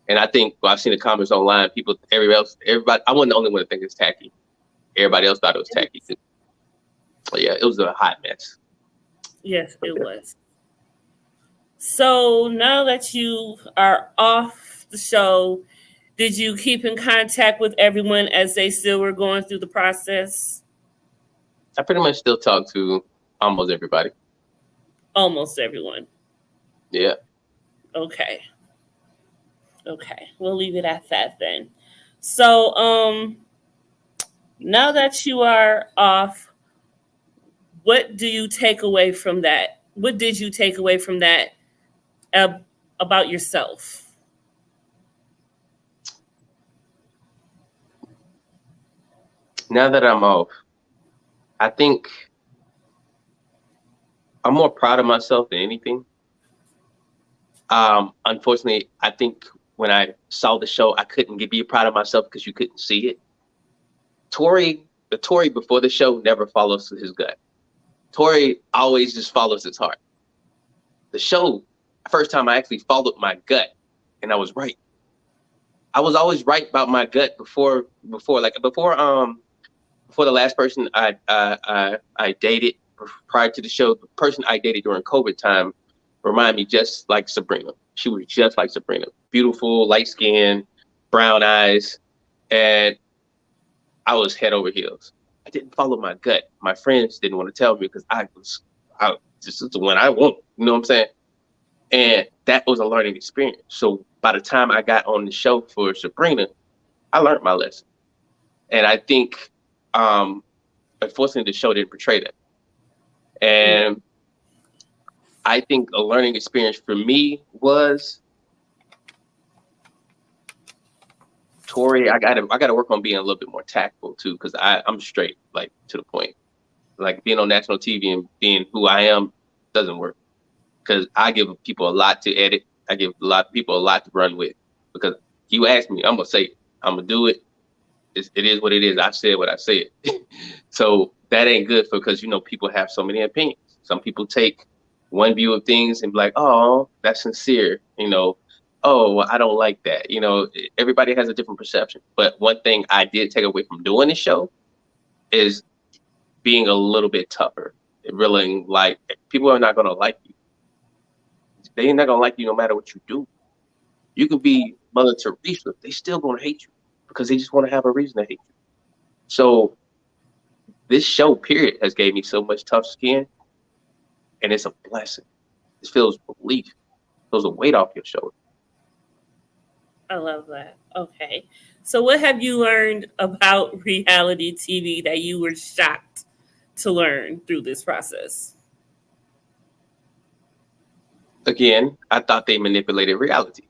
And I think, well, I've seen the comments online, everybody, I wasn't the only one to think it's tacky. Everybody else thought it was tacky too. But yeah, it was a hot mess. Yes, it was. So now that you are off the show, did you keep in contact with everyone as they still were going through the process? I pretty much still talk to almost everybody. Almost everyone. Yeah. Okay. We'll leave it at that then. So, now that you are off, what do you take away from that? What did you take away from that about yourself? Now that I'm off, I think I'm more proud of myself than anything. Unfortunately, I think when I saw the show, I couldn't be proud of myself because you couldn't see it. The Tory before the show never follows his gut. Tory always just follows his heart. The show, first time I actually followed my gut, and I was right. I was always right about my gut before the last person I dated prior to the show. The person I dated during COVID time reminded me just like Sabrina. She was just like Sabrina, beautiful, light skin, brown eyes, and I was head over heels. I didn't follow my gut. My friends didn't want to tell me because this is the one I want. You know what I'm saying? And that was a learning experience. So by the time I got on the show for Sabrina, I learned my lesson. And I think, unfortunately, the show didn't portray that. And I think a learning experience for me was Tory. I gotta work on being a little bit more tactful too, because I'm straight, like, to the point. Like, being on national TV and being who I am doesn't work, because I give people a lot to edit. I give people a lot to run with, because you ask me, I'm gonna say it. I'm gonna do it. It is what it is. I said what I said. So that ain't good because people have so many opinions. Some people take one view of things and be like, oh, that's sincere. Oh, well, I don't like that. Everybody has a different perception. But one thing I did take away from doing the show is being a little bit tougher. Really, like, people are not going to like you. They're not going to like you no matter what you do. You can be Mother Teresa. They still going to hate you because they just want to have a reason to hate you. So this show, period, has gave me so much tough skin, and it's a blessing. It feels relief. It feels a weight off your shoulder. I love that. Okay. So what have you learned about reality TV that you were shocked to learn through this process? Again, I thought they manipulated reality,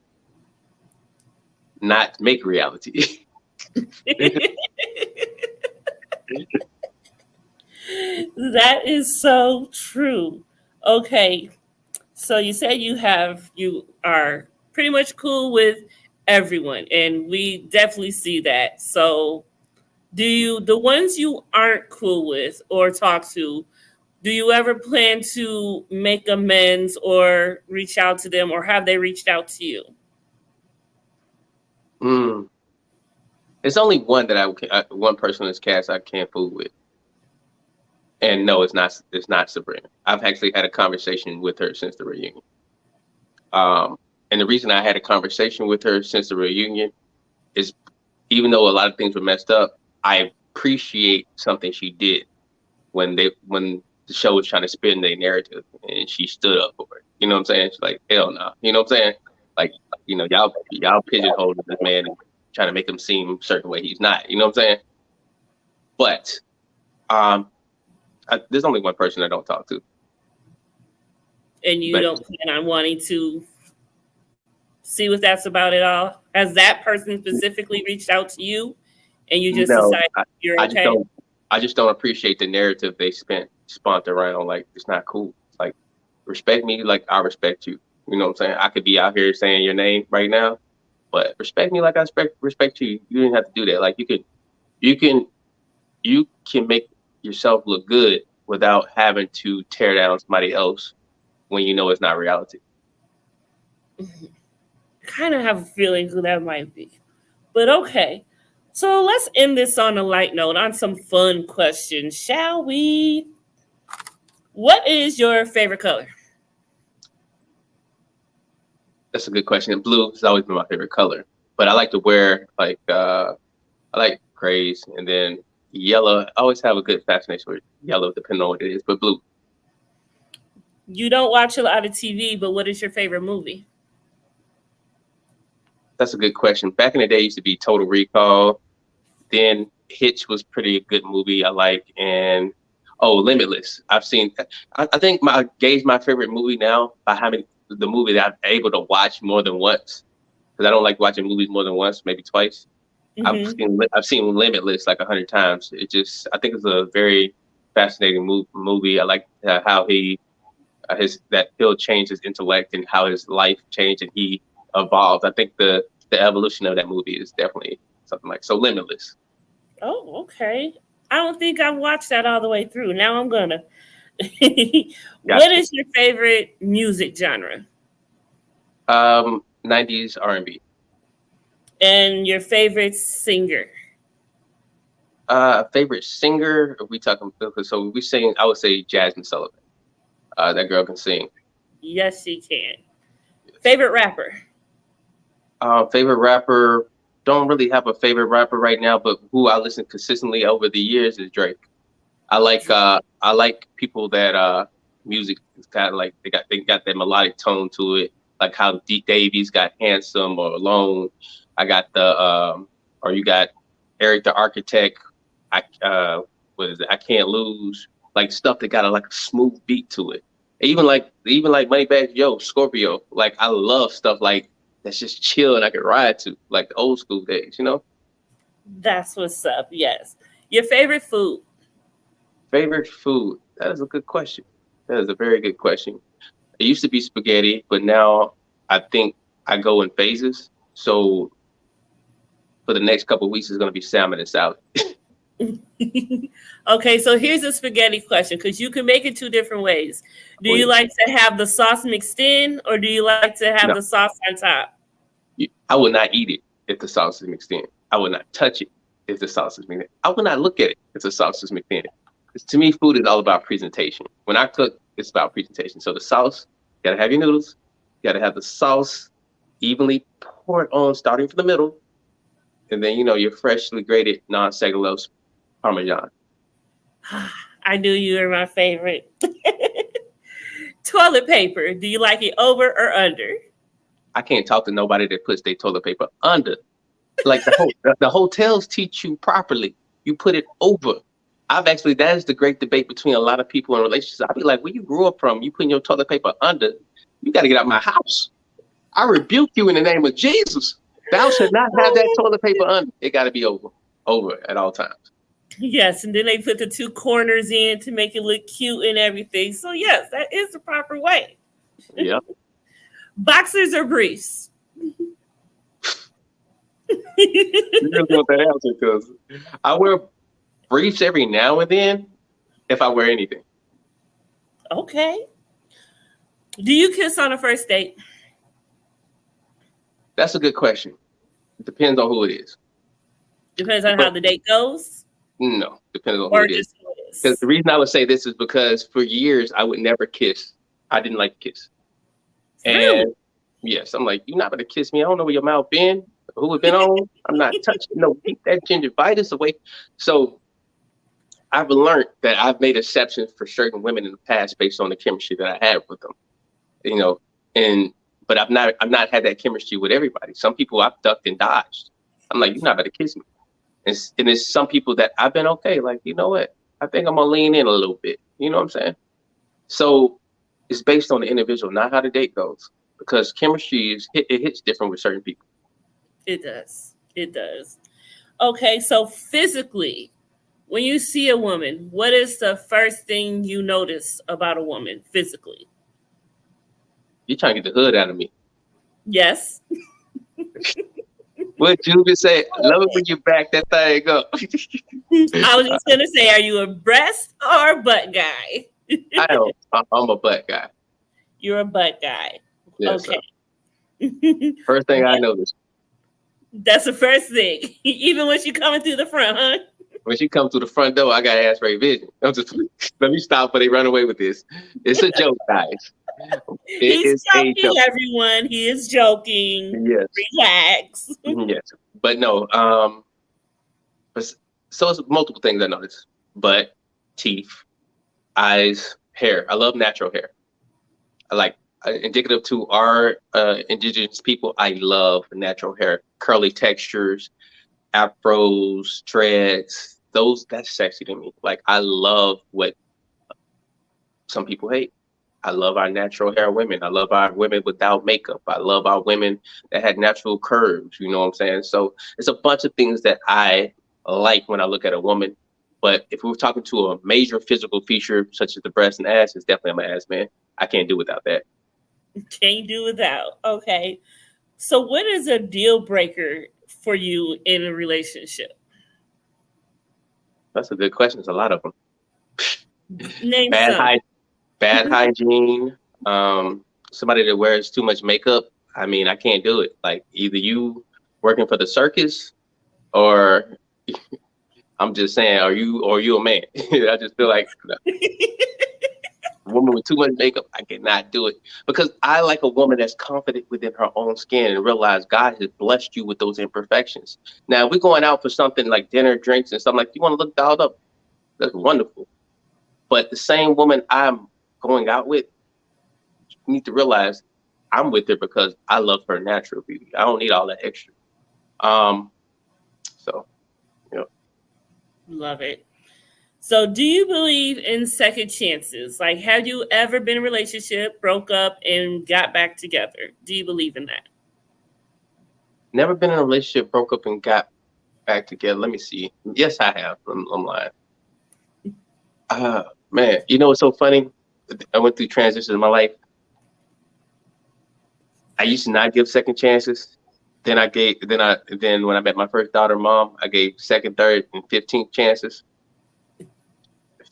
not make reality. That is so true. Okay. So you said you are pretty much cool with everyone, and we definitely see that. So the ones you aren't cool with or talk to, do you ever plan to make amends or reach out to them, or have they reached out to you? It's only one one person in this cast I can't fool with. And no, it's not Sabrina. I've actually had a conversation with her since the reunion. And the reason I had a conversation with her since the reunion is, even though a lot of things were messed up, I appreciate something she did when the show was trying to spin their narrative, and she stood up for it. You know what I'm saying? She's like, hell no. You know what I'm saying? Like, you know, y'all pigeonholed this man and trying to make him seem a certain way he's not. You know what I'm saying? But there's only one person I don't talk to. And you don't plan on wanting to see what that's about at all? Has that person specifically reached out to you, and you just decided you're okay? I just don't appreciate the narrative they spun around. Like, it's not cool. Like, respect me like I respect you. You know what I'm saying? I could be out here saying your name right now, but respect me like I respect you. You didn't have to do that. Like, you can make yourself look good without having to tear down somebody else when you know it's not reality. Kind of have a feeling who that might be. But okay. So let's end this on a light note, on some fun questions, shall we? What is your favorite color? That's a good question. Blue has always been my favorite color. But I like to wear, like, I like grays, and then yellow. I always have a good fascination with yellow, depending on what it is, but blue. You don't watch a lot of TV, but what is your favorite movie? That's a good question. Back in the day, it used to be Total Recall. Then Hitch was pretty good movie I like. And, Limitless. I've seen, I think I gauge my favorite movie now by having the movie that I'm able to watch more than once. Because I don't like watching movies more than once, maybe twice. Mm-hmm. I've seen Limitless like 100 times. I think it's a very fascinating movie. I like how he'll change his intellect and how his life changed and he evolved. I think the evolution of that movie is definitely something like so. Limitless. Oh, okay. I don't think I've watched that all the way through. Now I'm gonna. What is your favorite music genre? 90s R&B. And your favorite singer? Favorite singer? Are we talking? So we sing. I would say Jasmine Sullivan. That girl can sing. Yes, she can. Favorite rapper? Favorite rapper? Don't really have a favorite rapper right now, but who I listen consistently over the years is Drake. I like people that music is kind of like they got that melodic tone to it, like how D Davies got Handsome or Alone. I got or you got Eric the Architect. What is it? I Can't Lose. Like stuff that got a smooth beat to it. Even like Moneybagg Yo, Scorpio. Like I love stuff like that's just chill and I can ride to, like the old school days, you know? That's what's up, yes. Your favorite food? Favorite food? That is a good question. That is a very good question. It used to be spaghetti, but now I think I go in phases. So for the next couple of weeks, it's going to be salmon and salad. Okay, so here's a spaghetti question, because you can make it two different ways. Do you like to have the sauce mixed in, or do you like to have the sauce on top? I would not eat it if the sauce is mixed in. I would not touch it if the sauce is mixed in. I would not look at it if the sauce is mixed in. Because to me, food is all about presentation. When I cook, it's about presentation. So the sauce, you gotta have your noodles, you gotta have the sauce evenly poured on, starting from the middle, and then your freshly grated non-cellulose Parmesan. I knew you were my favorite. Toilet paper. Do you like it over or under? I can't talk to nobody that puts their toilet paper under. Like the hotels teach you properly. You put it over. That is the great debate between a lot of people in relationships. I'll be like, where you grew up from, you putting your toilet paper under. You got to get out of my house. I rebuke you in the name of Jesus. Thou should not have that toilet paper under. It got to be over at all times. Yes, and then they put the two corners in to make it look cute and everything. So yes, that is the proper way. Yeah. Boxers or briefs? You really want that answer because I wear briefs every now and then if I wear anything. Okay. Do you kiss on a first date? That's a good question. It depends on who it is. Depends on how the date goes? No, depends on who it is. Because the reason I would say this is because for years I would never kiss. I didn't like to kiss. Really? And yes, I'm like, you're not gonna kiss me. I don't know where your mouth been, who it been on. I'm not touching. No, keep that gingivitis away. So I've learned that I've made exceptions for certain women in the past based on the chemistry that I had with them. You know, and but I've not had that chemistry with everybody. Some people I've ducked and dodged. I'm like, you're not about to kiss me. And it's some people that I've been okay. Like, you know what? I think I'm gonna lean in a little bit. You know what I'm saying? So it's based on the individual, not how the date goes, because chemistry it hits different with certain people. It does. It does. Okay, so physically, when you see a woman, what is the first thing you notice about a woman physically? You're trying to get the hood out of me. Yes. What Juby say? Love it when you back that thing up. I was just gonna say, are you a breast or a butt guy? I'm a butt guy. You're a butt guy. Yes, okay. First thing I noticed. That's the first thing. Even when she coming through the front, huh? When she comes through the front door, I got X-ray vision. Let me stop before they run away with this. It's a joke, guys. He's joking, everyone. He is joking. Yes. Relax. Yes. But no, so it's multiple things I noticed. But teeth, eyes, hair. I love natural hair. I like indicative to our indigenous people. I love natural hair, curly textures, afros, dreads. That's sexy to me. Like, I love what some people hate. I love our natural hair women. I love our women without makeup. I love our women that had natural curves. You know what I'm saying? So it's a bunch of things that I like when I look at a woman. But if we were talking to a major physical feature such as the breast and ass, it's definitely my ass, man. I can't do without that. Can't do without. Okay. So what is a deal breaker for you in a relationship? That's a good question. There's a lot of them. Name some. Bad hygiene. Somebody that wears too much makeup. I mean, I can't do it. Like, either you working for the circus, or I'm just saying, are you a man? I just feel like a woman with too much makeup, I cannot do it, because I like a woman that's confident within her own skin and realize God has blessed you with those imperfections. Now, if we're going out for something like dinner, drinks, and something like, you want to look dialed up, that's wonderful. But the same woman I'm going out with, you need to realize I'm with her because I love her natural beauty. I don't need all that extra. So, you know. Love it. So do you believe in second chances? Like, have you ever been in a relationship, broke up, and got back together? Do you believe in that? Never been in a relationship, broke up, and got back together. Let me see. Yes, I have. I'm lying. Man, you know what's so funny? I went through transitions in my life. I used to not give second chances. Then when I met my first daughter, mom, I gave second, third, and 15th chances.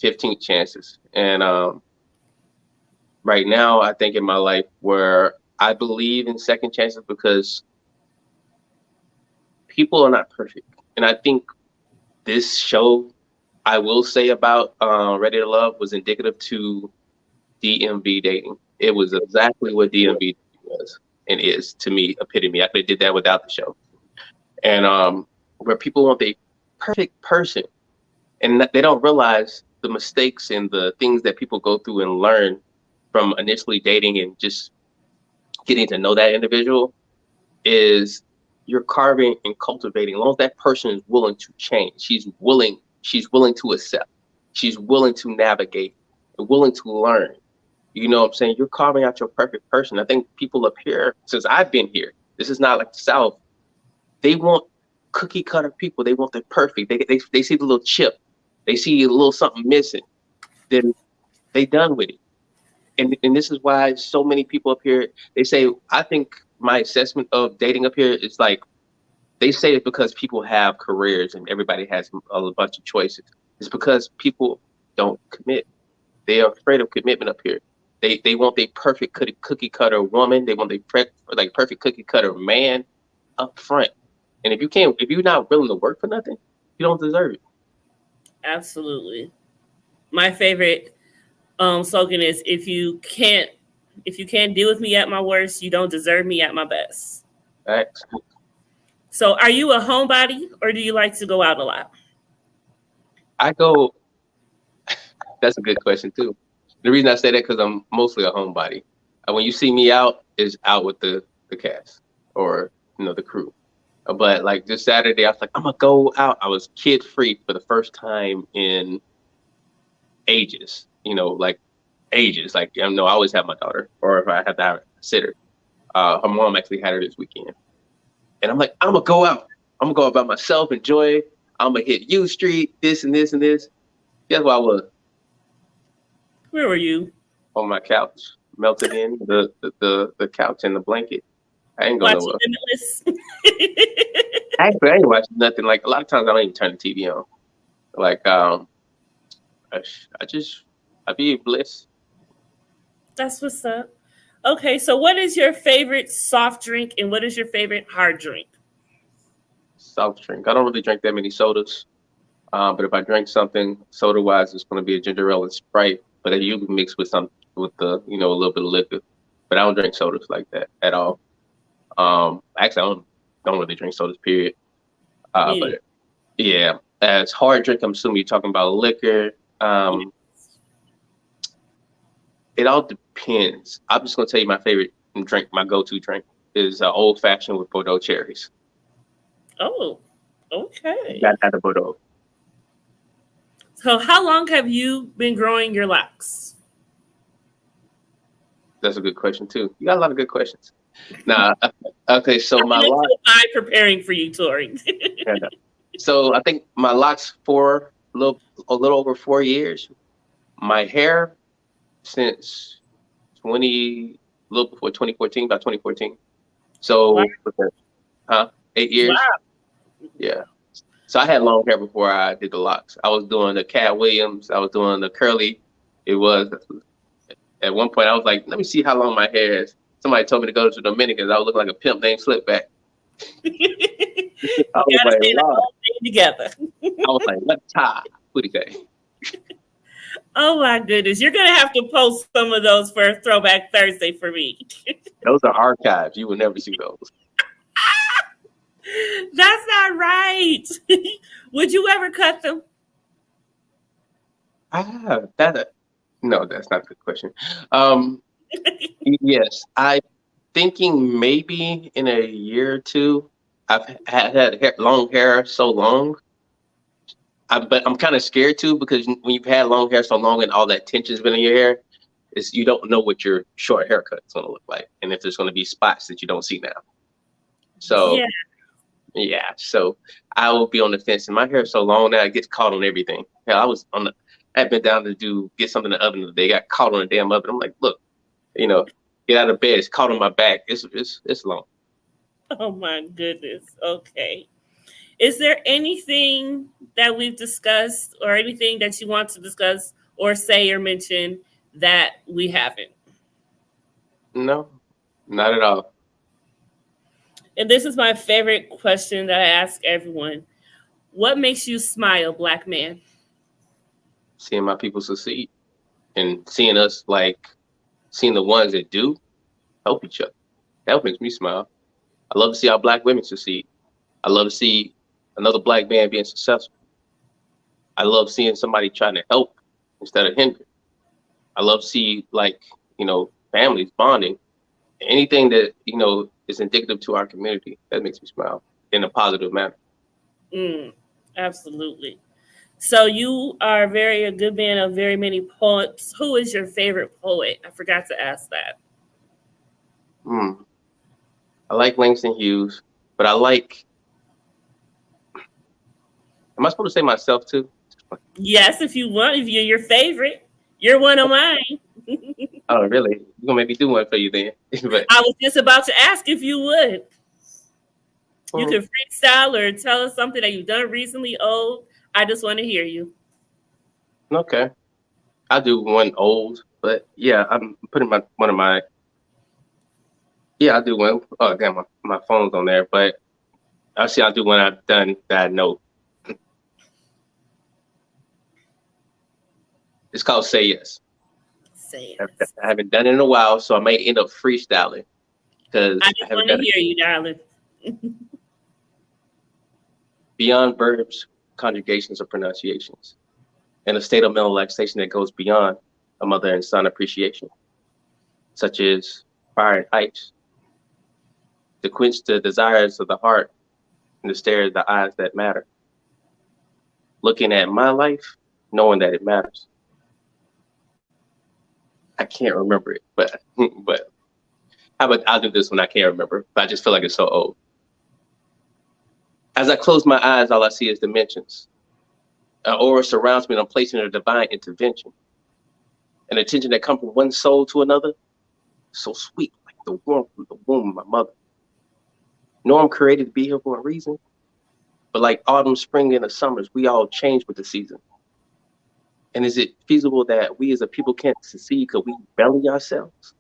15th chances. And right now, I think in my life where I believe in second chances because people are not perfect. And I think this show, I will say about Ready to Love, was indicative to DMV dating. It was exactly what DMV was and is to me, epitome. I could have did that without the show. And where people want the perfect person, and they don't realize the mistakes and the things that people go through and learn from initially dating and just getting to know that individual, is you're carving and cultivating. As long as that person is willing to change, she's willing to accept, she's willing to navigate and willing to learn. You know what I'm saying? You're carving out your perfect person. I think people up here, since I've been here, this is not like the South. They want cookie cutter people. They want the perfect. They see the little chip. They see a little something missing. Then they done with it. And this is why so many people up here, they say, I think my assessment of dating up here is like, they say it because people have careers and everybody has a bunch of choices. It's because people don't commit. They are afraid of commitment up here. They want the perfect cookie cutter woman. They want the perfect cookie cutter man up front. And if you're not willing to work for nothing, you don't deserve it. Absolutely. My favorite slogan is, if you can't deal with me at my worst, you don't deserve me at my best. Thanks. So are you a homebody, or do you like to go out a lot? I go That's a good question too. The reason I say that because I'm mostly a homebody. When you see me out, is out with the cast or the crew. But like this Saturday, I was like, I'm gonna go out. I was kid free for the first time in ages. Like ages. Like I always have my daughter, or if I have to have a sitter. Her mom actually had her this weekend, and I'm like, I'm gonna go out. I'm gonna go out by myself, enjoy. I'm gonna hit U Street, this and this and this. Guess what I was? Where were you? On my couch, melted in the couch and the blanket. I ain't going Watching nowhere. Limitless. Actually, I ain't watching nothing. Like a lot of times, I don't even turn the TV on. Like I be in bliss. That's what's up. Okay, so what is your favorite soft drink and what is your favorite hard drink? Soft drink. I don't really drink that many sodas. But if I drink something soda wise, it's going to be a ginger ale and Sprite. But I usually mix with a little bit of liquor. But I don't drink sodas like that at all. Actually, I don't really drink sodas. Period. But yeah, as hard drink, I'm assuming you're talking about liquor. It all depends. I'm just gonna tell you my favorite drink. My go-to drink is old fashioned with Bordeaux cherries. Oh, okay. Got out of Bordeaux. So how long have you been growing your locks? That's a good question too. You got a lot of good questions. Nah, okay. So my locks. I'm preparing for you, Tory. So I think my locks for a little over 4 years. My hair since a little before 2014, about 2014. So, wow. 8 years. Wow. Yeah. So I had long hair before I did the locks. I was doing the Cat Williams. I was doing the curly. It was at one point I was like, let me see how long my hair is. Somebody told me to go to the Dominicans. I would look like a pimp named Slipback. I was like, wow. Together. I was like, let's tie. Booty day. Oh my goodness. You're gonna have to post some of those for Throwback Thursday for me. Those are archives. You will never see those. That's not right. Would you ever cut them? No, that's not a good question. Yes, I'm thinking maybe in a year or two. I've had long hair so long, but I'm kind of scared too because when you've had long hair so long and all that tension's been in your hair, you don't know what your short haircut is going to look like, and if there's going to be spots that you don't see now. So yeah, so I will be on the fence, and my hair is so long now it gets caught on everything. Hell, I've been down to get something in the oven today, got caught on the damn oven. I'm like, look, get out of bed. It's caught on my back. It's long. Oh my goodness. Okay. Is there anything that we've discussed or anything that you want to discuss or say or mention that we haven't? No, not at all. And this is my favorite question that I ask everyone. What makes you smile, Black man? Seeing my people succeed and seeing the ones that do help each other. That makes me smile. I love to see our Black women succeed. I love to see another Black man being successful. I love seeing somebody trying to help instead of hinder. I love to see families bonding. Anything that is indicative to our community, that makes me smile in a positive manner. Absolutely. So you are a good man of very many poets. Who is your favorite poet? I forgot to ask that. I like Langston Hughes, but am I supposed to say myself too? Yes, if you want, if you're your favorite, you're one of mine. Oh, really? You're gonna make me do one for you then? But I was just about to ask if you would. You can freestyle or tell us something that you've done recently. Old. I just want to hear you. Okay, I'll do one old, but yeah, I'm putting one of my. Yeah, I'll do one. Oh, damn, my phone's on there, but I'll do one I've done that I know. It's called Say Yes. Say Yes. I haven't done it in a while, so I may end up freestyling. I just want to hear you, darling. Beyond verbs, conjugations, or pronunciations. and a state of mental relaxation that goes beyond a mother and son appreciation, such as fire and ice, to quench the desires of the heart and to stare at the eyes that matter. Looking at my life, knowing that it matters. I can't remember it, but how about I'll do this one? I can't remember, but I just feel like it's so old. As I close my eyes, all I see is dimensions. An aura surrounds me, and I'm placing a divine intervention. An attention that comes from one soul to another, so sweet, like the warmth from the womb of my mother. Know I'm created to be here for a reason, but like autumn, spring, and the summers, we all change with the season. And is it feasible that we as a people can't succeed because we belly ourselves?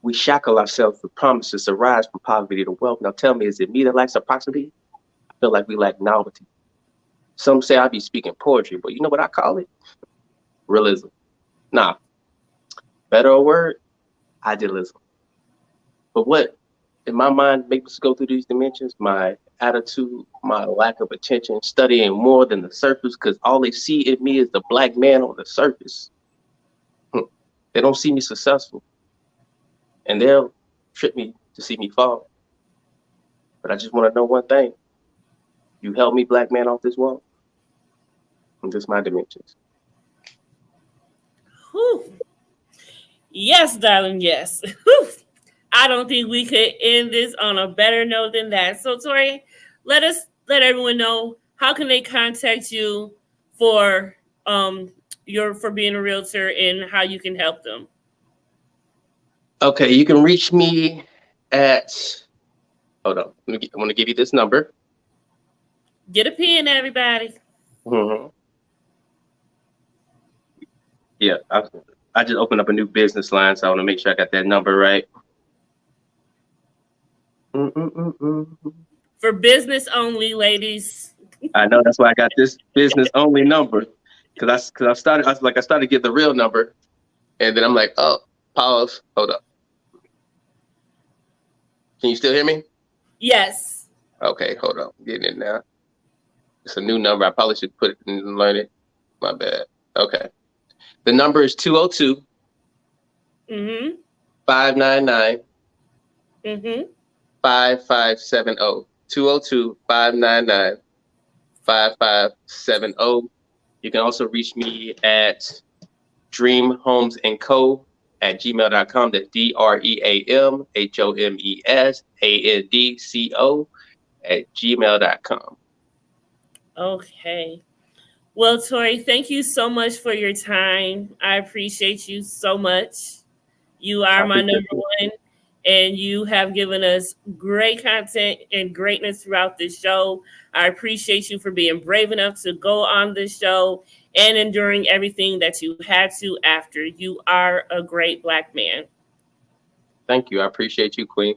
We shackle ourselves with promises to rise from poverty to wealth. Now tell me, is it me that lacks proximity? I feel like we lack novelty. Some say I be speaking poetry, but you know what I call it? Realism. Nah, better a word, idealism. But what, in my mind, makes us go through these dimensions? My attitude, my lack of attention, studying more than the surface, because all they see in me is the black man on the surface. They don't see me successful, and they'll trip me to see me fall. But I just want to know one thing. You help me, black man, off this wall. And just my dimensions. Whew. Yes, darling, yes. Whew. I don't think we could end this on a better note than that. So, Tory, let everyone know, how can they contact you for for being a realtor and how you can help them. Okay, you can reach me at, hold on, I want to give you this number. Get a pen, everybody. Mm-hmm. Yeah, I just opened up a new business line, so I want to make sure I got that number right. For business only, ladies. I know, that's why I got this business only number, because I started to get the real number, and then I'm like, oh, pause, hold up. Can you still hear me? Yes. Okay, hold on, I'm getting it now. It's a new number. I probably should put it and learn it. My bad. Okay. The number is 202 599 5570. 202 599 5570. You can also reach me at dreamhomesandco@gmail.com. That's DREAMHOMESANDCO@gmail.com. Okay. Well, Tory, thank you so much for your time. I appreciate you so much. You are my number one, and you have given us great content and greatness throughout this show. I appreciate you for being brave enough to go on this show and enduring everything that you had to after. You are a great black man. Thank you. I appreciate you, Queen.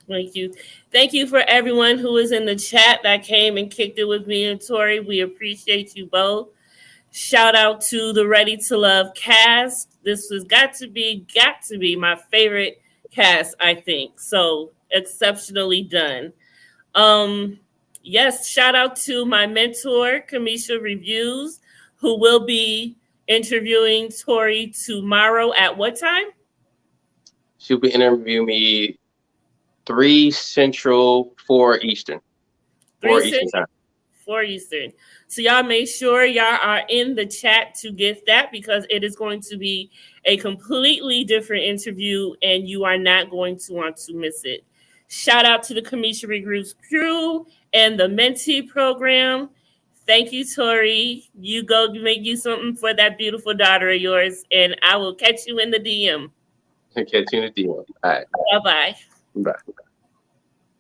Thank you. Thank you for everyone who was in the chat that came and kicked it with me and Tory. We appreciate you both. Shout out to the Ready to Love cast. This has got to be my favorite cast, I think. So exceptionally done. Yes, shout out to my mentor, Kamisha Reviews, who will be interviewing Tory tomorrow at what time? She'll be interviewing me 3 Central, 4 Eastern. 4 Eastern time. 4 Eastern. So y'all make sure y'all are in the chat to get that, because it is going to be a completely different interview and you are not going to want to miss it. Shout out to the Kamisha Reviews crew and the Mentee program. Thank you, Tory. You go make you something for that beautiful daughter of yours, and I will catch you in the DM. Catch you in the DM. All right. Bye-bye. Bye.